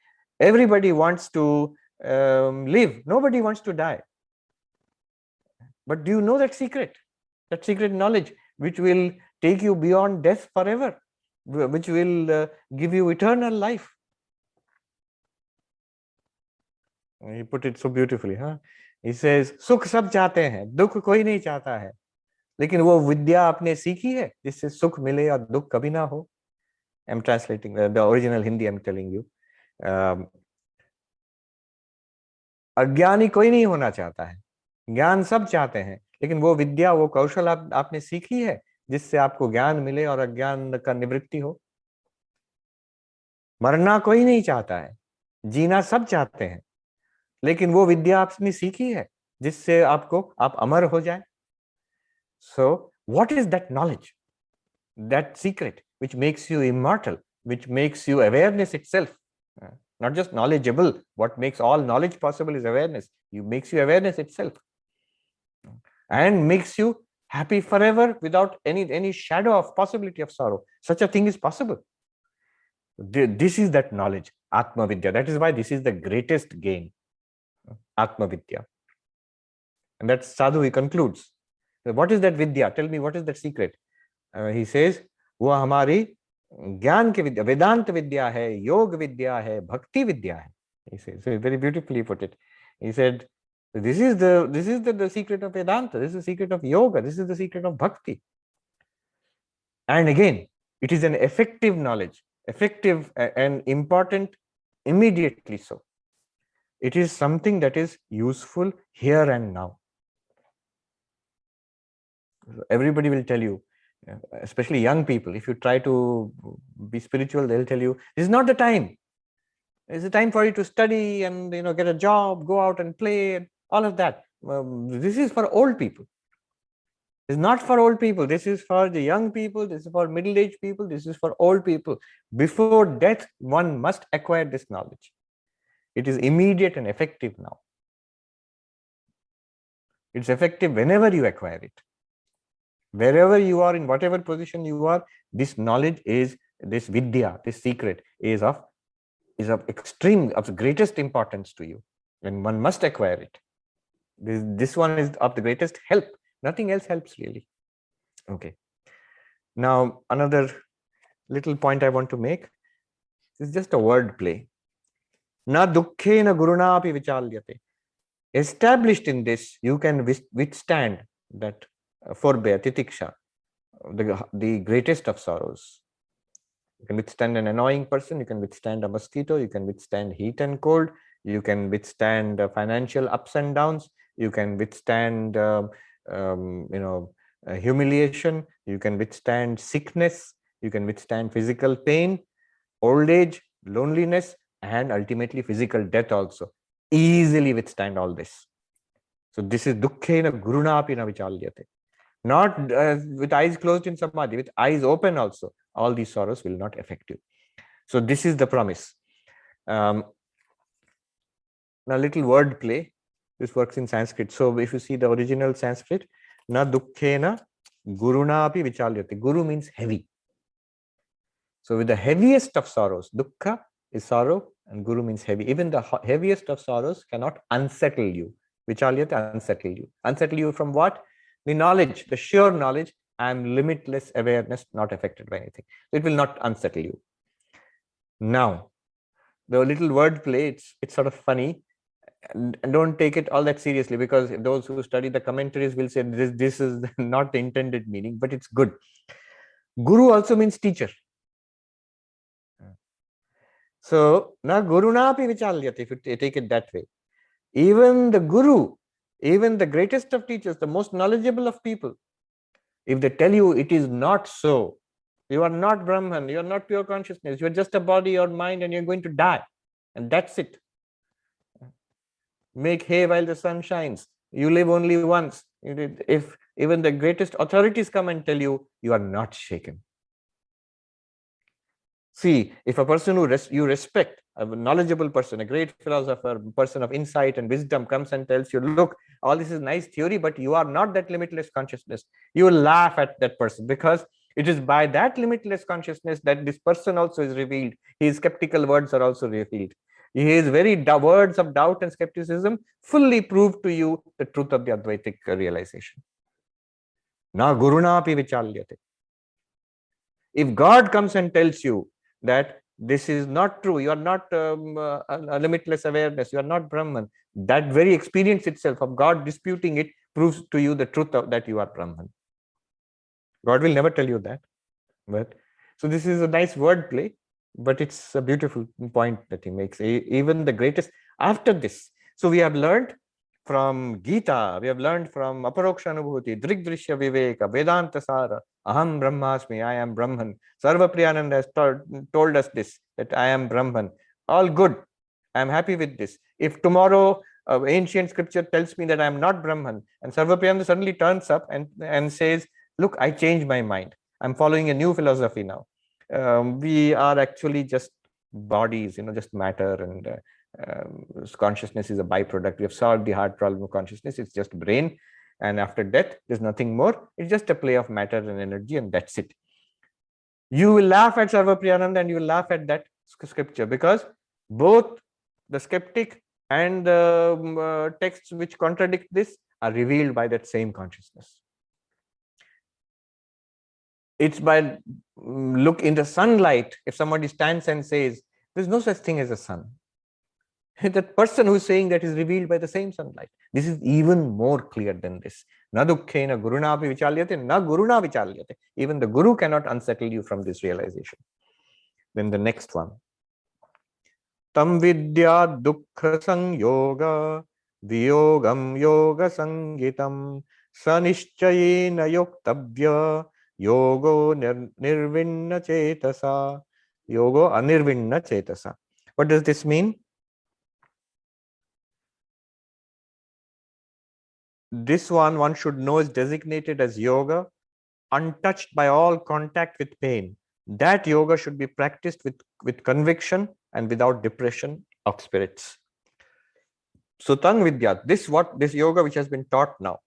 S1: Everybody wants to live. Nobody wants to die. But do you know that secret knowledge, which will take you beyond death forever, which will give you eternal life? He put it so beautifully, huh? He says, सुख सब चाहते हैं, दुख कोई नहीं चाहता है, लेकिन वो विद्या आपने सीखी है जिससे सुख मिले और दुख कभी ना हो. I'm translating the original Hindi, I'm telling you. अज्ञानी कोई नहीं होना चाहता है, ज्ञान सब चाहते हैं, लेकिन वो विद्या, वो कौशल आपने सीखी है जिससे आपको ज्ञान मिले और अज्ञान का निवृत्ति हो. मरना कोई नहीं चाहता है, जीना सब चाहते हैं, लेकिन वो विद्या आपने सीखी है जिससे आप अमर हो जाए. So what is that knowledge, that secret which makes you immortal, which makes you awareness itself? Not just knowledgeable. What makes all knowledge possible is awareness. It makes you awareness itself, and makes you happy forever without any shadow of possibility of sorrow. Such a thing is possible. This is that knowledge, Atma Vidya. That is why this is the greatest gain, Atma Vidya. And that sadhu, he concludes. What is that Vidya? Tell me, what is that secret? He says, वो हमारी ज्ञान की विद्या, वेदांत विद्या है, योग विद्या है, भक्ति विद्या है. He says, so very beautifully put it. He said, this is the secret of Vedanta. This is the secret of yoga. This is the secret of bhakti. And again, it is an effective knowledge, effective and important immediately so. It is something that is useful here and now. Everybody will tell you, especially young people, if you try to be spiritual, they'll tell you, this is not the time. It's the time for you to study and get a job, go out and play, and all of that. This is for old people. It's not for old people. This is for the young people. This is for middle-aged people. This is for old people. Before death, one must acquire this knowledge. It is immediate and effective now. It's effective whenever you acquire it. Wherever you are, in whatever position you are, this knowledge is, this vidya, this secret is of greatest importance to you, and one must acquire it. This one is of the greatest help. Nothing else helps really. Okay. Now another little point I want to make is just a word play. Na duḥkhena guruṇāpi vichālyate. Established in this, you can withstand that forbear, titiksha, the greatest of sorrows. You can withstand an annoying person, you can withstand a mosquito, you can withstand heat and cold, you can withstand financial ups and downs, you can withstand humiliation, you can withstand sickness, you can withstand physical pain, old age, loneliness, and ultimately physical death also. Easily withstand all this. So this is duḥkhena guruṇāpi na vichālyate. Not with eyes closed in Samadhi, with eyes open also. All these sorrows will not affect you. So this is the promise. Now little word play. This works in Sanskrit. So if you see the original Sanskrit, na duḥkhena guruṇāpi vichālyate. Guru means heavy. So with the heaviest of sorrows, dukkha is sorrow and guru means heavy. Even the heaviest of sorrows cannot unsettle you. Vichālyate, unsettle you. Unsettle you from what? The knowledge, the sure knowledge, I am limitless awareness, not affected by anything. It will not unsettle you. Now, the little word play, it's sort of funny, and don't take it all that seriously, because those who study the commentaries will say this is not the intended meaning, but it's good. Guru also means teacher. So, na guruṇāpi vichālyate, if you take it that way. Even the guru, even the greatest of teachers, the most knowledgeable of people, if they tell you it is not so, you are not Brahman, you are not pure consciousness, you are just a body or mind and you're going to die. And that's it. Make hay while the sun shines. You live only once. If even the greatest authorities come and tell you, you are not shaken. See, if a person who you respect, a knowledgeable person, a great philosopher, person of insight and wisdom comes and tells you, look, all this is nice theory, but you are not that limitless consciousness. You will laugh at that person, because it is by that limitless consciousness that this person also is revealed. His skeptical words are also revealed. His very words of doubt and skepticism fully prove to you the truth of the Advaitic realization. Na guruṇāpi vichālyate. If God comes and tells you that this is not true, you are not a limitless awareness, you are not Brahman, that very experience itself of God disputing it proves to you the truth of that you are Brahman. God will never tell you that. But so this is a nice wordplay, but it's a beautiful point that he makes. Even the greatest after this. So we have learned from Gita, we have learned from Aparoksha Anubhuti, Drigdrishya Viveka, Vedanta Sara, Aham Brahmasmi, I am Brahman. Sarvapriyananda has told us this, that I am Brahman. All good. I am happy with this. If tomorrow ancient scripture tells me that I am not Brahman, and Sarvapriyananda suddenly turns up and says, look, I changed my mind. I'm following a new philosophy now. We are actually just bodies, just matter, and consciousness is a byproduct. We have solved the hard problem of consciousness. It's just brain, and after death there's nothing more. It's just a play of matter and energy, and that's it. You will laugh at Sarvapriyananda and you will laugh at that scripture, because both the skeptic and the texts which contradict this are revealed by that same consciousness. It's by look in the sunlight. If somebody stands and says there's no such thing as a sun, that person who is saying that is revealed by the same sunlight. This is even more clear than this. Na duḥkena guruṇāpi vichālyate, na guruṇā vichālyate. Even the guru cannot unsettle you from this realization. Then the next one. Tam vidyād duḥkha-sanyoga-viyogaṁ yogasaṅjñitam niśhchayena yoktavyo yogo nirviṇṇa-chetasā. Yogo nirviṇṇa-chetasā. What does this mean? This one should know is designated as yoga, untouched by all contact with pain. That yoga should be practiced with conviction and without depression of spirits. So tang vidyād, this yoga which has been taught now,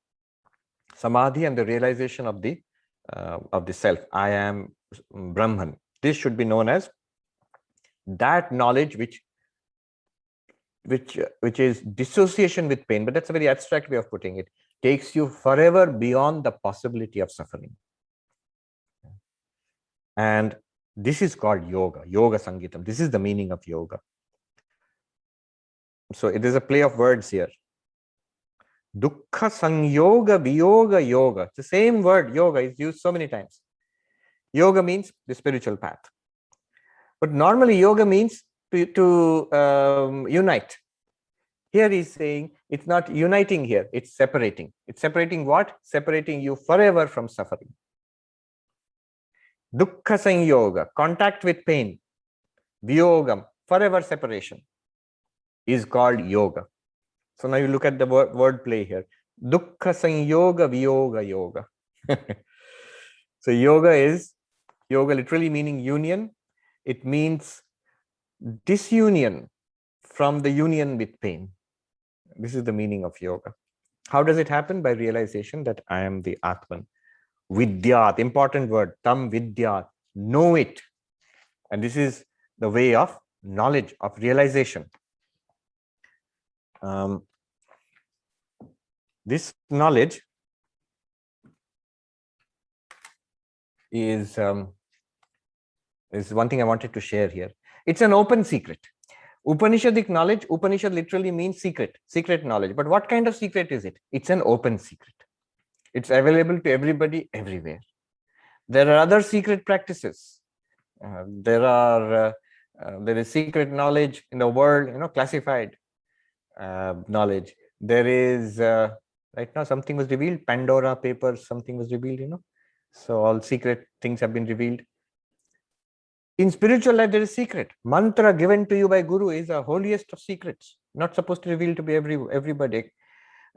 S1: Samadhi and the realization of the self, I am Brahman. This should be known as that knowledge which is dissociation with pain, but that's a very abstract way of putting it, takes you forever beyond the possibility of suffering. And this is called yoga, yogasaṅjñitam. This is the meaning of yoga. So it is a play of words here. Duḥkha-sanyoga-viyogaṁ. It's the same word, yoga, is used so many times. Yoga means the spiritual path. But normally yoga means to unite. Here he's saying it's not uniting here, it's separating. It's separating what? Separating you forever from suffering. Duḥkha-sanyoga, contact with pain. Viyogaṁ, forever separation, is called yoga. So now you look at the word play here. Duḥkha-sanyoga-viyogaṁ. So yoga literally meaning union. It means disunion from the union with pain. This is the meaning of yoga. How does it happen? By realization that I am the Atman. Vidyād, important word, tam vidyād, know it. And this is the way of knowledge, of realization. This knowledge is one thing I wanted to share here. It's an open secret. Upanishadic knowledge, Upanishad literally means secret knowledge. But what kind of secret is it? It's an open secret. It's available to everybody, everywhere. There are other secret practices. There is secret knowledge in the world, classified knowledge. There is, right now something was revealed, Pandora papers, something was revealed, So all secret things have been revealed. In spiritual life, there is secret. Mantra given to you by Guru is the holiest of secrets, not supposed to reveal to be everybody.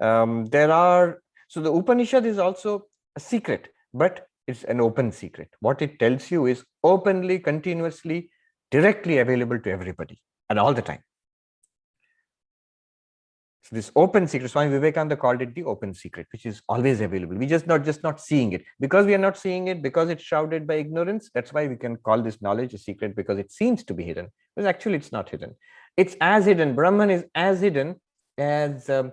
S1: So the Upanishad is also a secret, but it's an open secret. What it tells you is openly, continuously, directly available to everybody and all the time. So this open secret, Swami Vivekananda called it the open secret, which is always available. We just not seeing it. Because we are not seeing it, because it's shrouded by ignorance, that's why we can call this knowledge a secret, because it seems to be hidden. But actually it's not hidden. It's as hidden. Brahman is as hidden as, if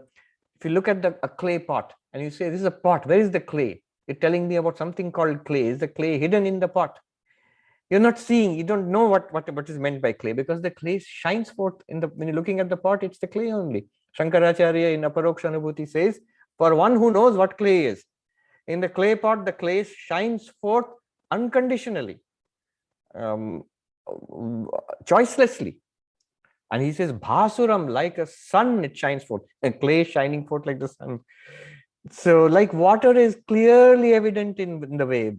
S1: you look at a clay pot and you say, this is a pot, where is the clay? You're telling me about something called clay. Is the clay hidden in the pot? You're not seeing, you don't know what is meant by clay, because the clay shines forth when you're looking at the pot, it's the clay only. Shankaracharya in Aparoksha Anubhuti says, for one who knows what clay is, in the clay pot, the clay shines forth unconditionally, choicelessly. And he says, Bhasuram, like a sun, it shines forth, a clay shining forth like the sun. So like water is clearly evident in the wave,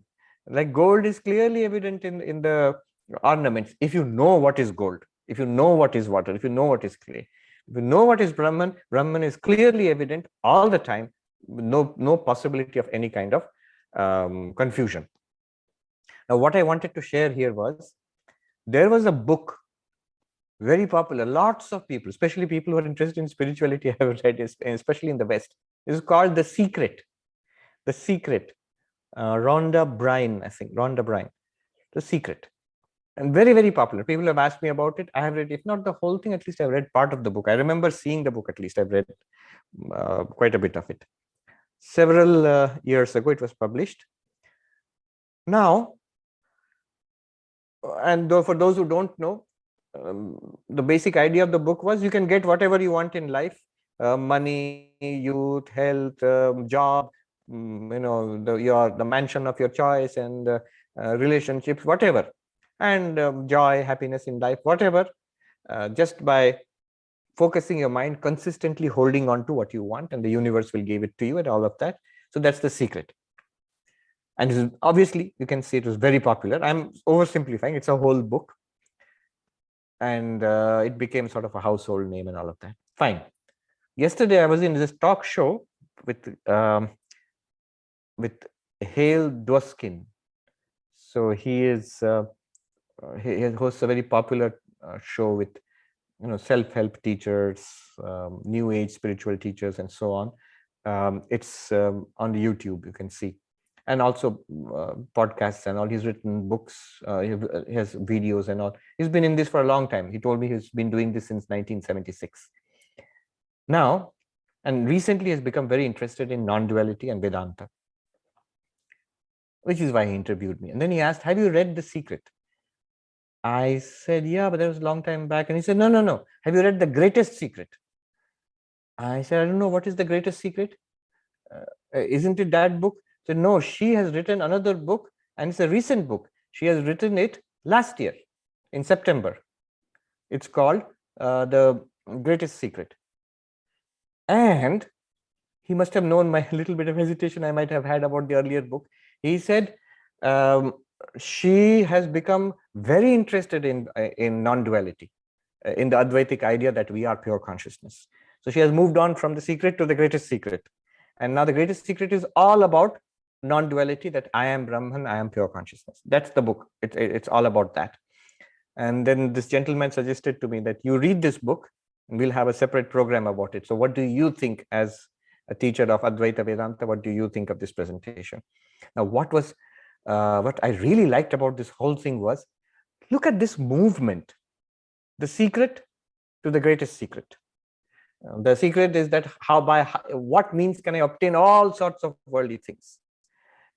S1: like gold is clearly evident in the ornaments. If you know what is gold, if you know what is water, if you know what is clay, if you know what is Brahman, Brahman is clearly evident all the time, no possibility of any kind of confusion. Now, what I wanted to share here was, there was a book, very popular, lots of people, especially people who are interested in spirituality, have read it, especially in the West. It's called The Secret. The Secret. Rhonda Byrne, I think, Rhonda Byrne. The Secret. And very, very popular. People have asked me about it. I have read, if not the whole thing, at least I've read part of the book. I remember seeing the book, at least I've read quite a bit of it. Several years ago, it was published. Now, and for those who don't know, the basic idea of the book was, you can get whatever you want in life, money, youth, health, job, the mansion of your choice, and relationships, whatever, and joy, happiness in life, whatever, just by focusing your mind, consistently holding on to what you want, and the universe will give it to you, and all of that. So that's the secret. And obviously, you can see it was very popular. I'm oversimplifying. It's a whole book. And it became sort of a household name and all of that. Fine. Yesterday, I was in this talk show with Hale Dwoskin. So he hosts a very popular show with self-help teachers, new age spiritual teachers, and so on. It's on the YouTube, you can see, and also podcasts and all. He's written books, he has videos and all. He's been in this for a long time. He told me he's been doing this since 1976. Now, and recently has become very interested in non-duality and Vedanta, which is why he interviewed me. And then he asked, have you read The Secret? I said, yeah, but that was a long time back. And he said, no. Have you read The Greatest Secret? I said, I don't know, what is The Greatest Secret? Isn't it that book? He said, no, she has written another book, and it's a recent book. She has written it last year in September. It's called The Greatest Secret. And he must have known my little bit of hesitation I might have had about the earlier book. He said she has become very interested in non-duality, in the Advaitic idea that we are pure consciousness. So she has moved on from The Secret to The Greatest Secret. And now The Greatest Secret is all about non-duality, that I am Brahman, I am pure consciousness. That's the book. It's all about that. And then this gentleman suggested to me that you read this book, and we'll have a separate program about it. So what do you think, as a teacher of Advaita Vedanta, what do you think of this presentation? Now, what I really liked about this whole thing was, look at this movement, The Secret to The Greatest Secret. The secret is that what means can I obtain all sorts of worldly things?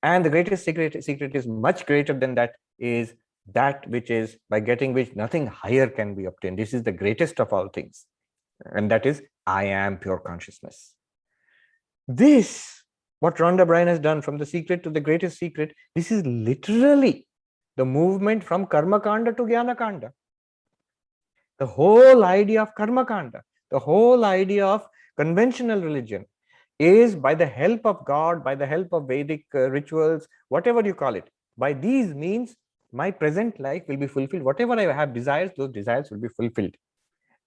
S1: And the greatest secret is much greater than that, is that which is by getting which nothing higher can be obtained. This is the greatest of all things. And that is, I am pure consciousness. This, what Rhonda Byrne has done from The Secret to The Greatest Secret, this is literally the movement from Karmakanda to Gyanakanda. The whole idea of Karmakanda, the whole idea of conventional religion is, by the help of God, by the help of Vedic rituals, whatever you call it, by these means, my present life will be fulfilled. Whatever I have desires, those desires will be fulfilled.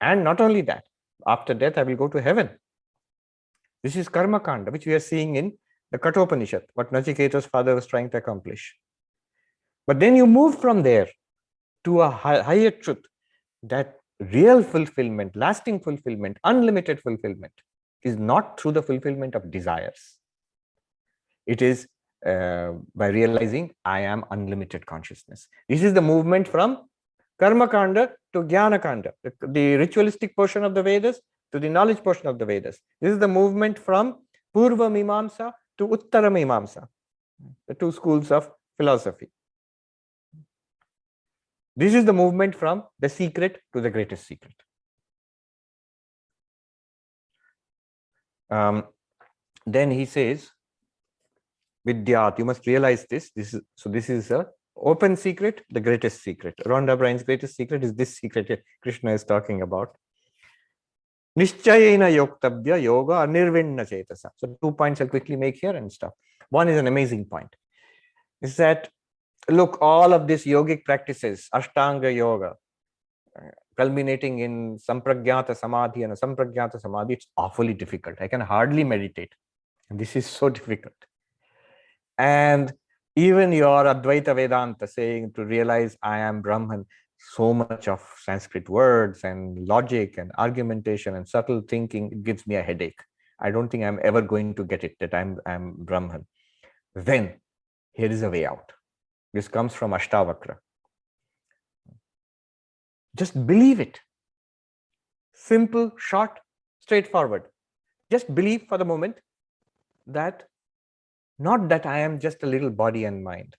S1: And not only that, after death, I will go to heaven. This is karma kanda, which we are seeing in the Kathopanishad, what Nachiketa's father was trying to accomplish. But then you move from there to a higher truth, that real fulfillment, lasting fulfillment, unlimited fulfillment is not through the fulfillment of desires. It is by realizing I am unlimited consciousness. This is the movement from karma kanda to gyanakanda, the ritualistic portion of the Vedas to the knowledge portion of the Vedas. This is the movement from purva mimamsa to uttara mimamsa, the two schools of philosophy. This is the movement from the secret to the greatest secret. Then he says, vidyād, you must realize this. This is a open secret, the greatest secret. Rhonda Byrne's greatest secret is this secret Krishna is talking about. Niśhchayena yoktavyo yoga nirviṇṇa-chetasā. So 2 points I'll quickly make here and stop. One is an amazing point. Is that, look, all of these yogic practices, Ashtanga yoga, culminating in sampragyata samadhi and asampragyata samadhi, it's awfully difficult. I can hardly meditate. This is so difficult. And even your Advaita Vedanta saying to realize I am Brahman, so much of Sanskrit words and logic and argumentation and subtle thinking, it gives me a headache. I don't think I'm ever going to get it, that I'm Brahman. Then here is a way out. This comes from Ashtavakra. Just believe it. Simple, short, straightforward. Just believe for the moment that not that I am just a little body and mind.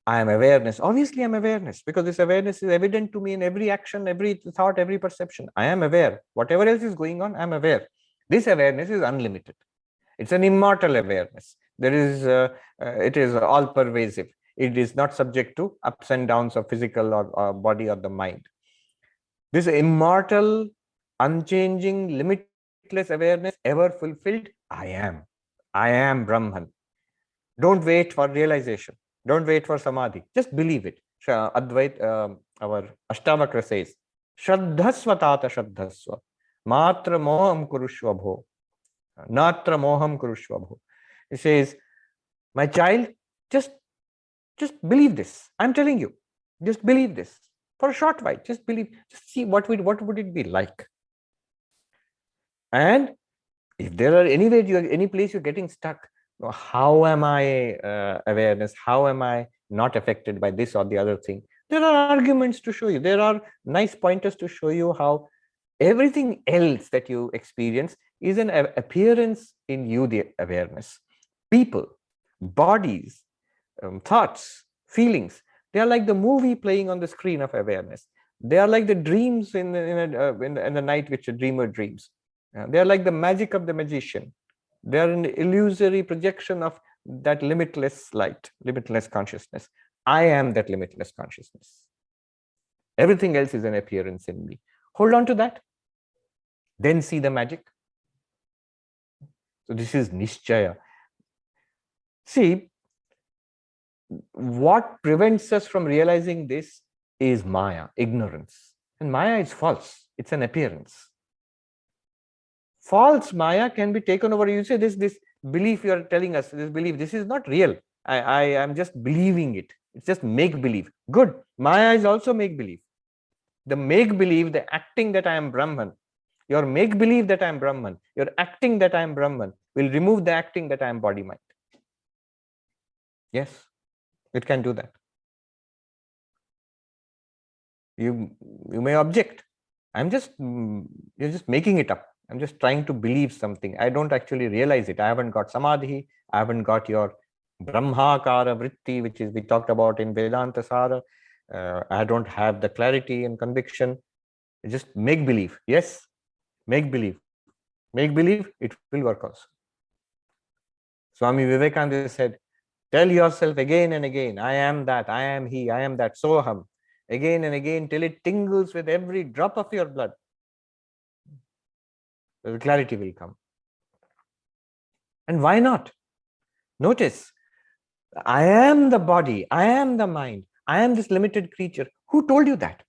S1: I am awareness. Obviously, I'm awareness, because this awareness is evident to me in every action, every thought, every perception. I am aware. Whatever else is going on, I'm aware. This awareness is unlimited. It's an immortal awareness. There is, it is all pervasive. It is not subject to ups and downs of physical or body or the mind. This immortal, unchanging, limitless awareness, ever fulfilled, I am Brahman. Don't wait for realization. Don't wait for Samadhi. Just believe it. Advaita, our Ashtavakra says, Shraddhasva tata shraddhasva. Matra moham kurushva bho. Natra moham kurushva bho. He says, my child, just believe this. I'm telling you. Just believe this. For a short while. Just believe. Just see what would it be like. And if there are any place you're getting stuck, how am I awareness? How am I not affected by this or the other thing? There are arguments to show you. There are nice pointers to show you how everything else that you experience is an appearance in you, the awareness. People, bodies, thoughts, feelings, they are like the movie playing on the screen of awareness. They are like the dreams in the night which a dreamer dreams. They are like the magic of the magician. They are an illusory projection of that limitless light, limitless consciousness. I am that limitless consciousness. Everything else is an appearance in me. Hold on to that. Then see the magic. So this is niśhchaya. See, what prevents us from realizing this is Maya, ignorance. And Maya is false. It's an appearance. False Maya can be taken over. You say this belief you are telling us, this belief, this is not real. I am just believing it. It's just make-believe. Good. Maya is also make-believe. The make-believe, the acting that I am Brahman, your make-believe that I am Brahman, your acting that I am Brahman will remove the acting that I am body-mind. Yes, it can do that. You may object. You're just making it up. I'm just trying to believe something. I don't actually realize it. I haven't got Samadhi. I haven't got your Brahmakara vritti, which is we talked about in Vedanta Sara. I don't have the clarity and conviction. Just make believe. Yes, make believe. Make believe, it will work also. Swami Vivekananda said, tell yourself again and again, I am that, I am he, I am that, soham. Again and again till it tingles with every drop of your blood. The clarity will come. And why not? Notice, I am the body, I am the mind, I am this limited creature. Who told you that?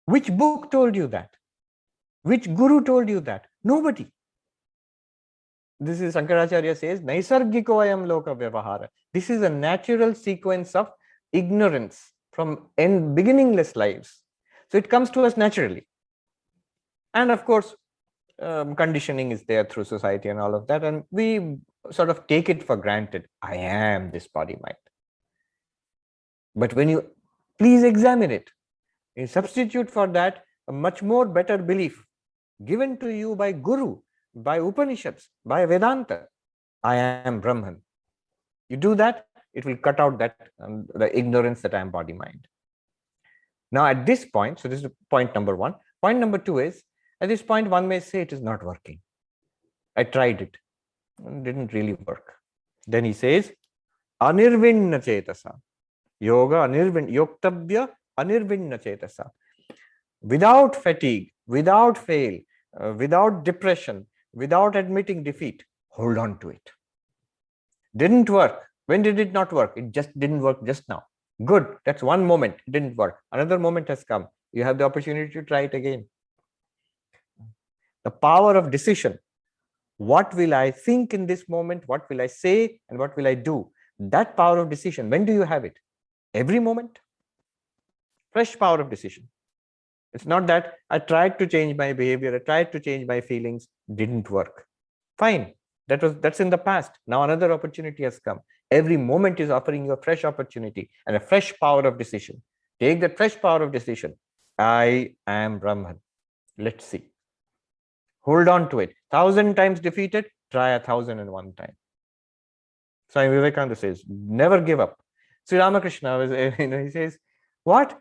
S1: Which book told you that? Which guru told you that? Nobody. this is Shankaracharya says, Naisargiko ayam loka vyavahara. This is a natural sequence of ignorance from beginningless lives. So it comes to us naturally. And of course, conditioning is there through society and all of that. And we sort of take it for granted. I am this body mind. But when you please examine it, you substitute for that a much more better belief given to you by Guru, by Upanishads, by Vedanta. I am Brahman. You do that, it will cut out that the ignorance that I am body mind. Now at this point, so this is point number one. Point number two is, at this point one may say it is not working. I tried it. It didn't really work. Then he says, nirviṇṇa-chetasā. Yoga, yoktavyo, nirviṇṇa-chetasā. Without fatigue, without fail, without depression, without admitting defeat, hold on to it. Didn't work. When did it not work? It just didn't work just now. Good. That's one moment. It didn't work. Another moment has come. You have the opportunity to try it again. The power of decision. What will I think in this moment? What will I say? And what will I do? That power of decision, when do you have it? Every moment. Fresh power of decision. It's not that I tried to change my behavior, I tried to change my feelings, didn't work. Fine. That's in the past. Now another opportunity has come. Every moment is offering you a fresh opportunity and a fresh power of decision. Take that fresh power of decision. I am Brahman. Let's see. Hold on to it. 1,000 times defeated, try 1,001 times. Swami Vivekananda says, never give up. Sri Ramakrishna, he says, what?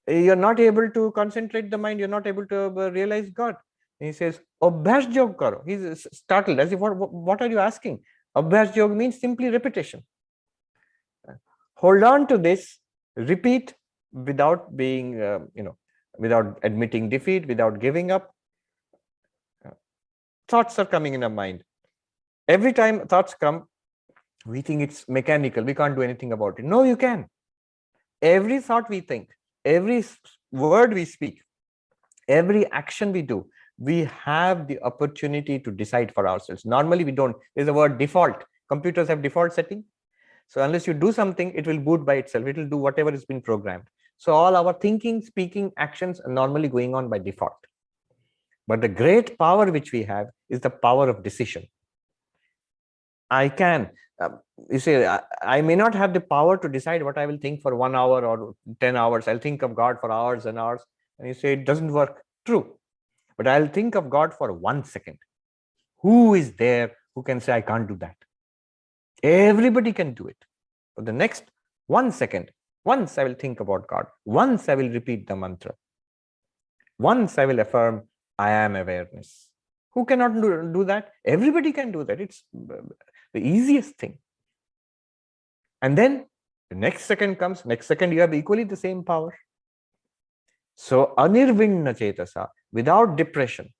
S1: You're not able to concentrate the mind, you're not able to realize God. And he says, Abhyas yog karo. He's startled, as if, what are you asking? Abhyas yog means simply repetition. Hold on to this, repeat without being, without admitting defeat, without giving up. Thoughts are coming in our mind. Every time thoughts come, we think it's mechanical. We can't do anything about it. No, you can. Every thought we think, every word we speak, every action we do, we have the opportunity to decide for ourselves. Normally we don't. There's a word default. Computers have default setting. So unless you do something, it will boot by itself. It will do whatever has been programmed. So all our thinking, speaking, actions are normally going on by default. But the great power which we have is the power of decision. I can, you say, I may not have the power to decide what I will think for 1 hour or 10 hours. I'll think of God for hours and hours. And you say it doesn't work. True. But I'll think of God for 1 second. Who is there who can say I can't do that? Everybody can do it. For the next 1 second, once I will think about God. Once I will repeat the mantra. Once I will affirm I am awareness. Who cannot do that? Everybody can do that. It's the easiest thing. And then the next second comes. Next second you have equally the same power. So nirviṇṇa-chetasā, without depression,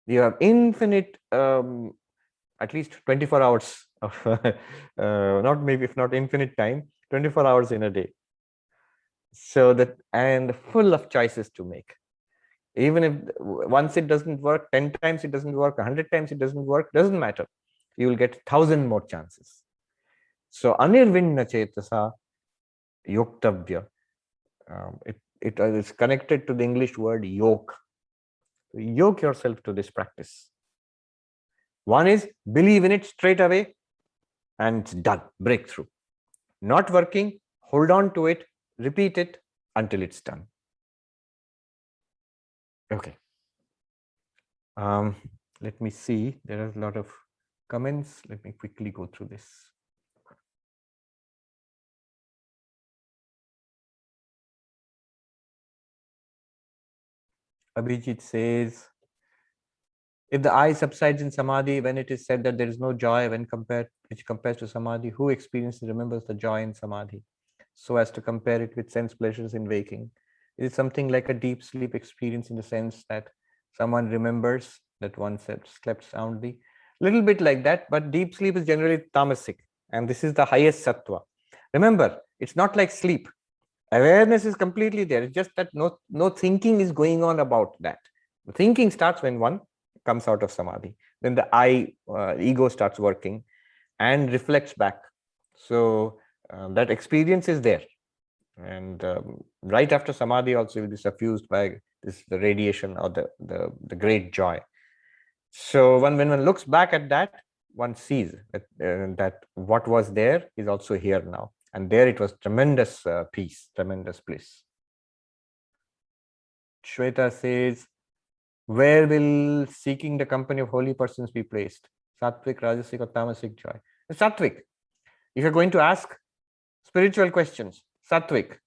S1: you have infinite, at least 24 hours of, not maybe if not infinite time, 24 hours in a day. So that, and full of choices to make. Even if once it doesn't work, 10 times it doesn't work, 100 times it doesn't work, doesn't matter. You will get 1,000 more chances. So nirviṇṇa-chetasā, yoktavyo. It is connected to the English word yoke. Yoke yourself to this practice. One is believe in it straight away and it's done, breakthrough. Not working, hold on to it, repeat it until it's done. Okay. Let me see. There are a lot of comments. Let me quickly go through this. Abhijit says, if the I subsides in Samadhi, when it is said that there is no joy which compares to Samadhi, who experiences remembers the joy in Samadhi so as to compare it with sense pleasures in waking? Is it something like a deep sleep experience in the sense that someone remembers that one slept soundly? Little bit like that, but deep sleep is generally tamasic, and this is the highest sattva. Remember, it's not like sleep. Awareness is completely there. It's just that no thinking is going on about that. The thinking starts when one comes out of Samadhi. then the ego starts working and reflects back. So that experience is there. And right after Samadhi also will be suffused by the radiation or the great joy. So when one looks back at that, one sees that what was there is also here now. And there it was tremendous peace, tremendous bliss. Shweta says, where will seeking the company of holy persons be placed? Sattvic, Rajasic or Tamasic joy? Sattvic. If you're going to ask spiritual questions, Sattvic.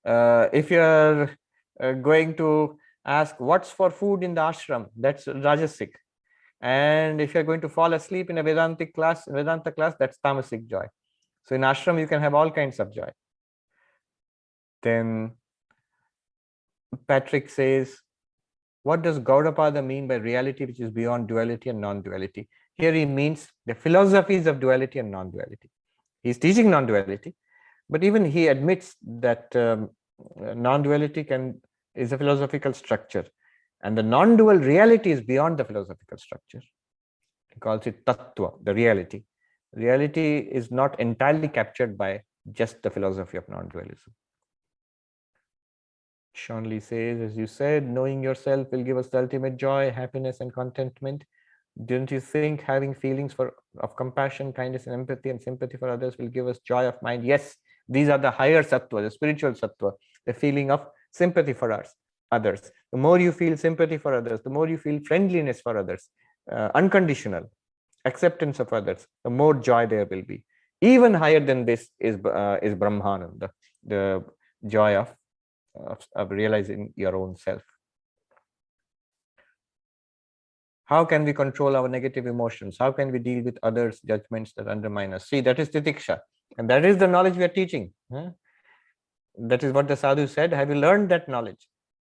S1: If you're going to ask what's for food in the ashram, that's Rajasic. And if you're going to fall asleep in a Vedanta class, that's Tamasic joy. So in ashram, you can have all kinds of joy. Then Patrick says, what does Gaudapada mean by reality which is beyond duality and non-duality? Here he means the philosophies of duality and non-duality. He's teaching non-duality, but even he admits that non-duality is a philosophical structure, and the non-dual reality is beyond the philosophical structure. He calls it tattva, the reality. Reality is not entirely captured by just the philosophy of non-dualism. Sean Lee says, as you said, knowing yourself will give us the ultimate joy, happiness, and contentment. Don't you think having feelings of compassion, kindness, and empathy and sympathy for others will give us joy of mind? Yes, these are the higher sattva, the spiritual sattva, the feeling of sympathy for others. The more you feel sympathy for others, the more you feel friendliness for others, unconditional acceptance of others, the more joy there will be. Even higher than this is Brahmananda, the joy of realizing your own self. How can we control our negative emotions? How can we deal with others' judgments that undermine us? See, that is titiksha. And that is the knowledge we are teaching. That is what the sadhu said. Have you learned that knowledge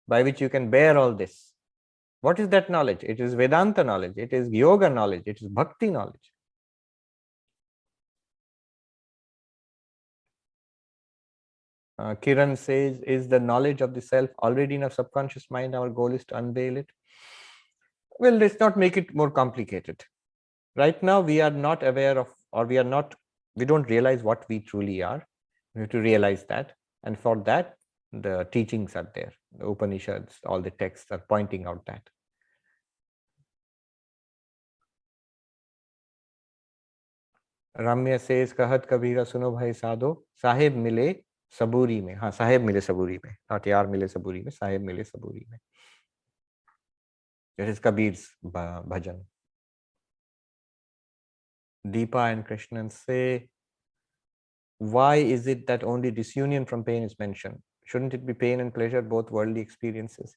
S1: by which you can bear all this? What is that knowledge? It is Vedanta knowledge. It is yoga knowledge. It is bhakti knowledge. Kiran says, is the knowledge of the self already in our subconscious mind? Our goal is to unveil it. Well, let's not make it more complicated. Right now, we are not aware of, or we don't realize what we truly are. We have to realize that. And for that, the teachings are there. The Upanishads, all the texts are pointing out that. Ramya says, Kahat Kabira Suno Bhai Sadho, Sahib Mile Saburi Mein. Haan, Sahib Mile Saburi Mein. Not Yaar Mile Saburi Mein, Sahib Mile Saburi Mein. That is Kabir's bhajan. Deepa and Krishnan say, why is it that only disunion from pain is mentioned? Shouldn't it be pain and pleasure, both worldly experiences?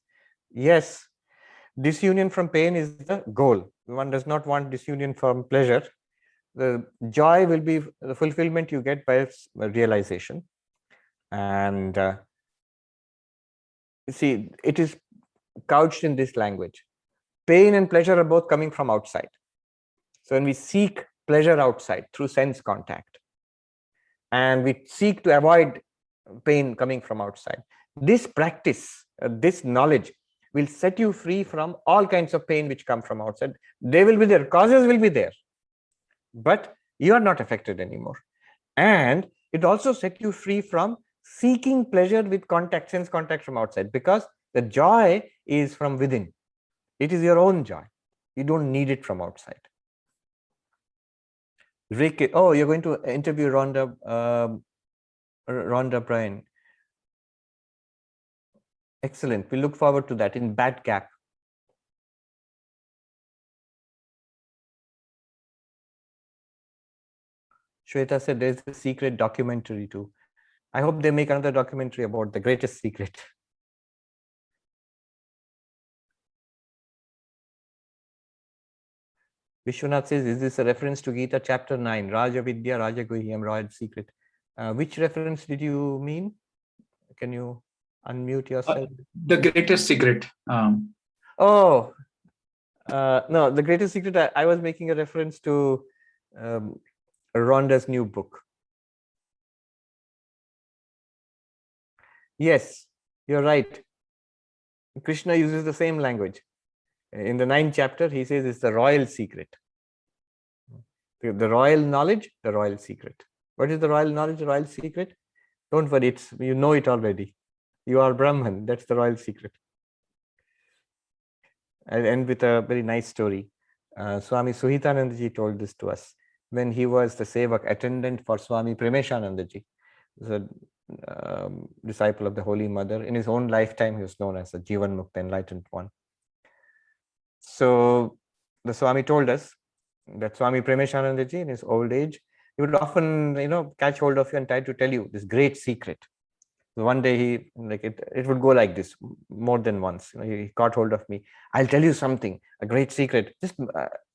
S1: Yes, disunion from pain is the goal. One does not want disunion from pleasure. The joy will be the fulfillment you get by realization. And see, it is couched in this language. Pain and pleasure are both coming from outside. So when we seek pleasure outside through sense contact, and we seek to avoid pain coming from outside, this practice, this knowledge will set you free from all kinds of pain which come from outside. They will be there, causes will be there, but you are not affected anymore. And it also set you free from seeking pleasure with sense contact from outside, because the joy is from within. It is your own joy. You don't need it from outside. Rick, oh, you're going to interview Rhonda Bryan. Excellent. We look forward to that in Bad Gap. Shweta said there's a secret documentary too. I hope they make another documentary about the greatest secret. Vishwanath says, is this a reference to Gita chapter 9, Raja Vidya, Raja Guhyam, Royal Secret? Which reference did you mean? Can you unmute yourself?
S4: The greatest secret.
S1: No, the greatest secret, I was making a reference to Rhonda's new book. Yes, you're right. Krishna uses the same language. In the 9th chapter, he says it's the royal secret. The royal knowledge, the royal secret. What is the royal knowledge, the royal secret? Don't worry, you know it already. You are Brahman. That's the royal secret. I'll end with a very nice story. Swami Suhitanandaji told this to us when he was the sevak attendant for Swami Premeshanandaji. He was a disciple of the Holy Mother. In his own lifetime, he was known as the Jivan Mukta, enlightened one. So the Swami told us that Swami Premeshanandaji, in his old age, he would often, catch hold of you and try to tell you this great secret. So one day it would go like this more than once. He caught hold of me. I'll tell you something, a great secret.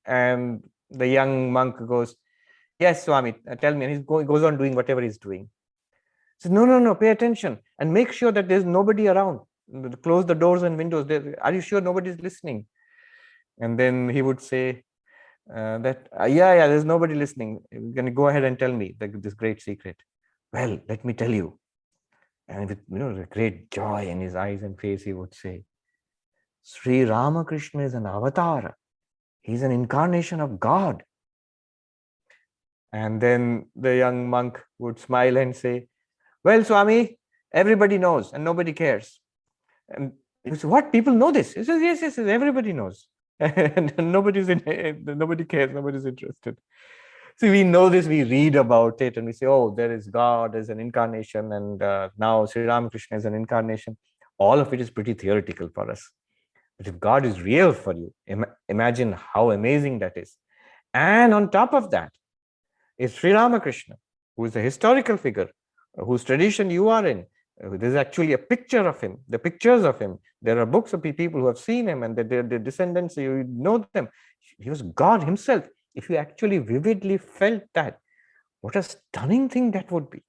S1: And the young monk goes, yes, Swami, tell me. And he goes on doing whatever he's doing. He says, no, pay attention and make sure that there's nobody around. Close the doors and windows. Are you sure nobody's listening? And then he would say yeah, there's nobody listening. You're going to go ahead and tell me this great secret. Well, let me tell you. And with the great joy in his eyes and face, he would say, Sri Ramakrishna is an avatar. He's an incarnation of God. And then the young monk would smile and say, well, Swami, everybody knows and nobody cares. And he would say, what? People know this? He says, yes, everybody knows. And nobody cares, nobody's interested. See, we know this, we read about it and we say, oh, there is God, there's an incarnation, and now Sri Ramakrishna is an incarnation. All of it is pretty theoretical for us. But if God is real for you, imagine how amazing that is. And on top of that is Sri Ramakrishna, who is a historical figure, whose tradition you are in. There's actually a picture of him, the pictures of him. There are books of people who have seen him and their descendants, you know them. He was God himself. If you actually vividly felt that, what a stunning thing that would be.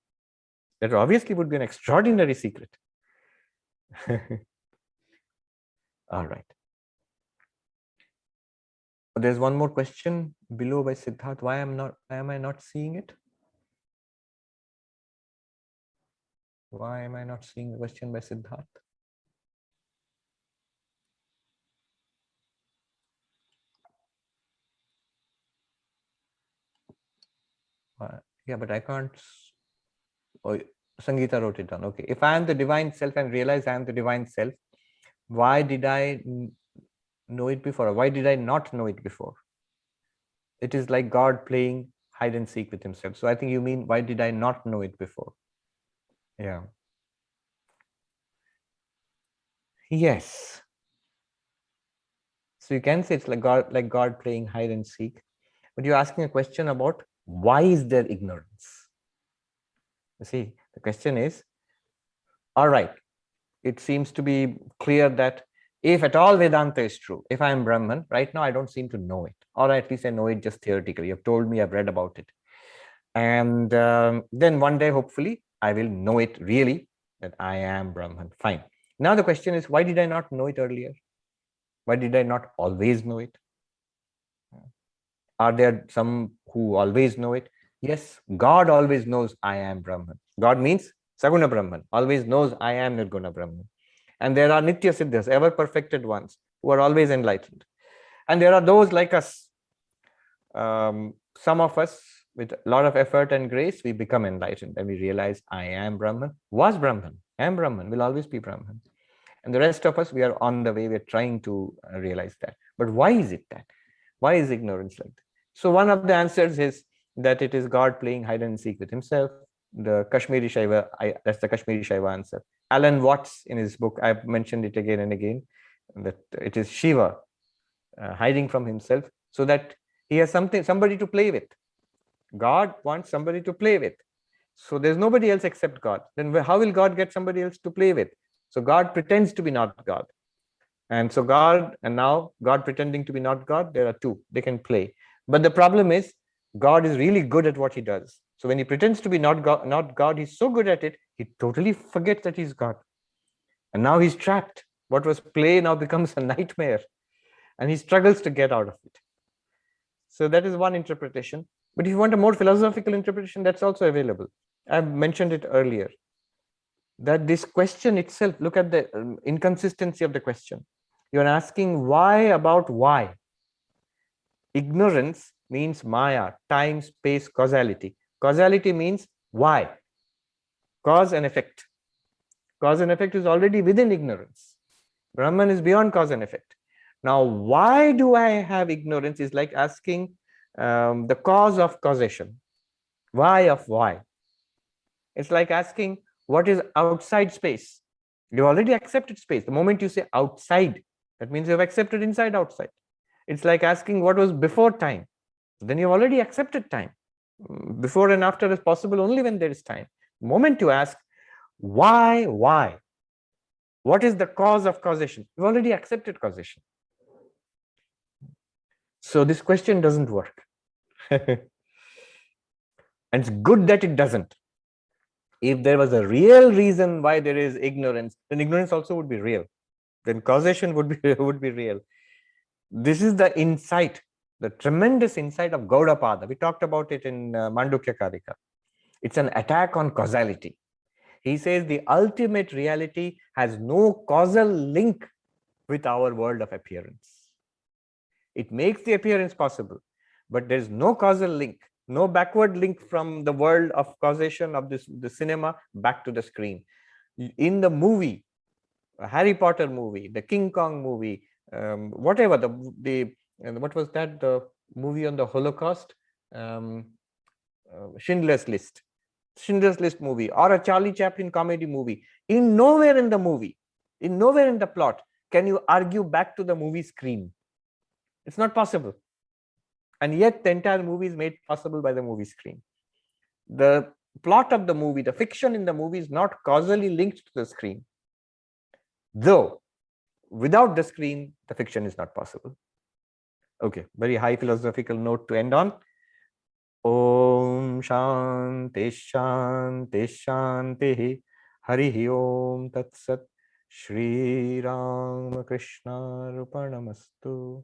S1: That obviously would be an extraordinary secret. All right. There's one more question below by Siddharth. Why am I not seeing it? Why am I not seeing the question by Siddharth? Yeah, but I can't. Oh, Sangeeta wrote it down. Okay. If I am the divine self and realize I am the divine self, why did I know it before? Why did I not know it before? It is like God playing hide and seek with himself. So I think you mean, why did I not know it before? Yeah. Yes. So you can say it's like God playing hide and seek. But you're asking a question about why is there ignorance? You see, the question is, all right, it seems to be clear that if at all Vedanta is true, if I am Brahman, right now I don't seem to know it. Or at least I know it just theoretically. You've told me, I've read about it. And then one day, hopefully, I will know it really, that I am Brahman. Fine. Now the question is, why did I not know it earlier? Why did I not always know it? Are there some who always know it? Yes, God always knows I am Brahman. God means Saguna Brahman, always knows I am Nirguna Brahman. And there are Nitya Siddhas, ever perfected ones, who are always enlightened. And there are those like us. Some of us, with a lot of effort and grace, we become enlightened and we realize I am Brahman, was Brahman, am Brahman, will always be Brahman. And the rest of us, we are on the way, we're trying to realize that. But why is it that? Why is ignorance like that? So one of the answers is that it is God playing hide and seek with himself. The Kashmiri Shaiva, that's the Kashmiri Shaiva answer. Alan Watts, in his book, I've mentioned it again and again, that it is Shiva hiding from himself so that he has somebody to play with. God wants somebody to play with. So there's nobody else except God. Then how will God get somebody else to play with? So God pretends to be not God. And so now God pretending to be not God, there are two. They can play. But the problem is, God is really good at what he does. So when he pretends to be not God, he's so good at it, he totally forgets that he's God. And now he's trapped. What was play now becomes a nightmare. And he struggles to get out of it. So that is one interpretation. But if you want a more philosophical interpretation, that's also available. I've mentioned it earlier. That this question itself, look at the inconsistency of the question. You're asking why about why. Ignorance means maya, time, space, causality. Causality means why. Cause and effect. Cause and effect is already within ignorance. Brahman is beyond cause and effect. Now, why do I have ignorance is like asking the cause of causation. Why of why? It's like asking what is outside space. You already accepted space. The moment you say outside, that means you've accepted inside, outside. It's like asking what was before time. Then you've already accepted time. Before and after is possible only when there is time. The moment you ask, why? What is the cause of causation? You've already accepted causation. So this question doesn't work. And it's good that it doesn't. If there was a real reason why there is ignorance, then ignorance also would be real. Then causation would be real. This is the insight, the tremendous insight of Gaudapada. We talked about it in Mandukya Karika. It's an attack on causality. He says the ultimate reality has no causal link with our world of appearance. It makes the appearance possible, but there is no causal link, no backward link from the world of causation of the cinema back to the screen. In the movie, a Harry Potter movie, the King Kong movie, whatever what was that, the movie on the Holocaust, Schindler's List movie, or a Charlie Chaplin comedy movie. Nowhere in the plot can you argue back to the movie screen. It's not possible. And yet the entire movie is made possible by the movie screen. The plot of the movie, the fiction in the movie is not causally linked to the screen. Though without the screen, the fiction is not possible. Okay, very high philosophical note to end on. Om Shanti Shanti Shanti Harihi Om Tat Sat Shri Ramakrishna Arpanamastu.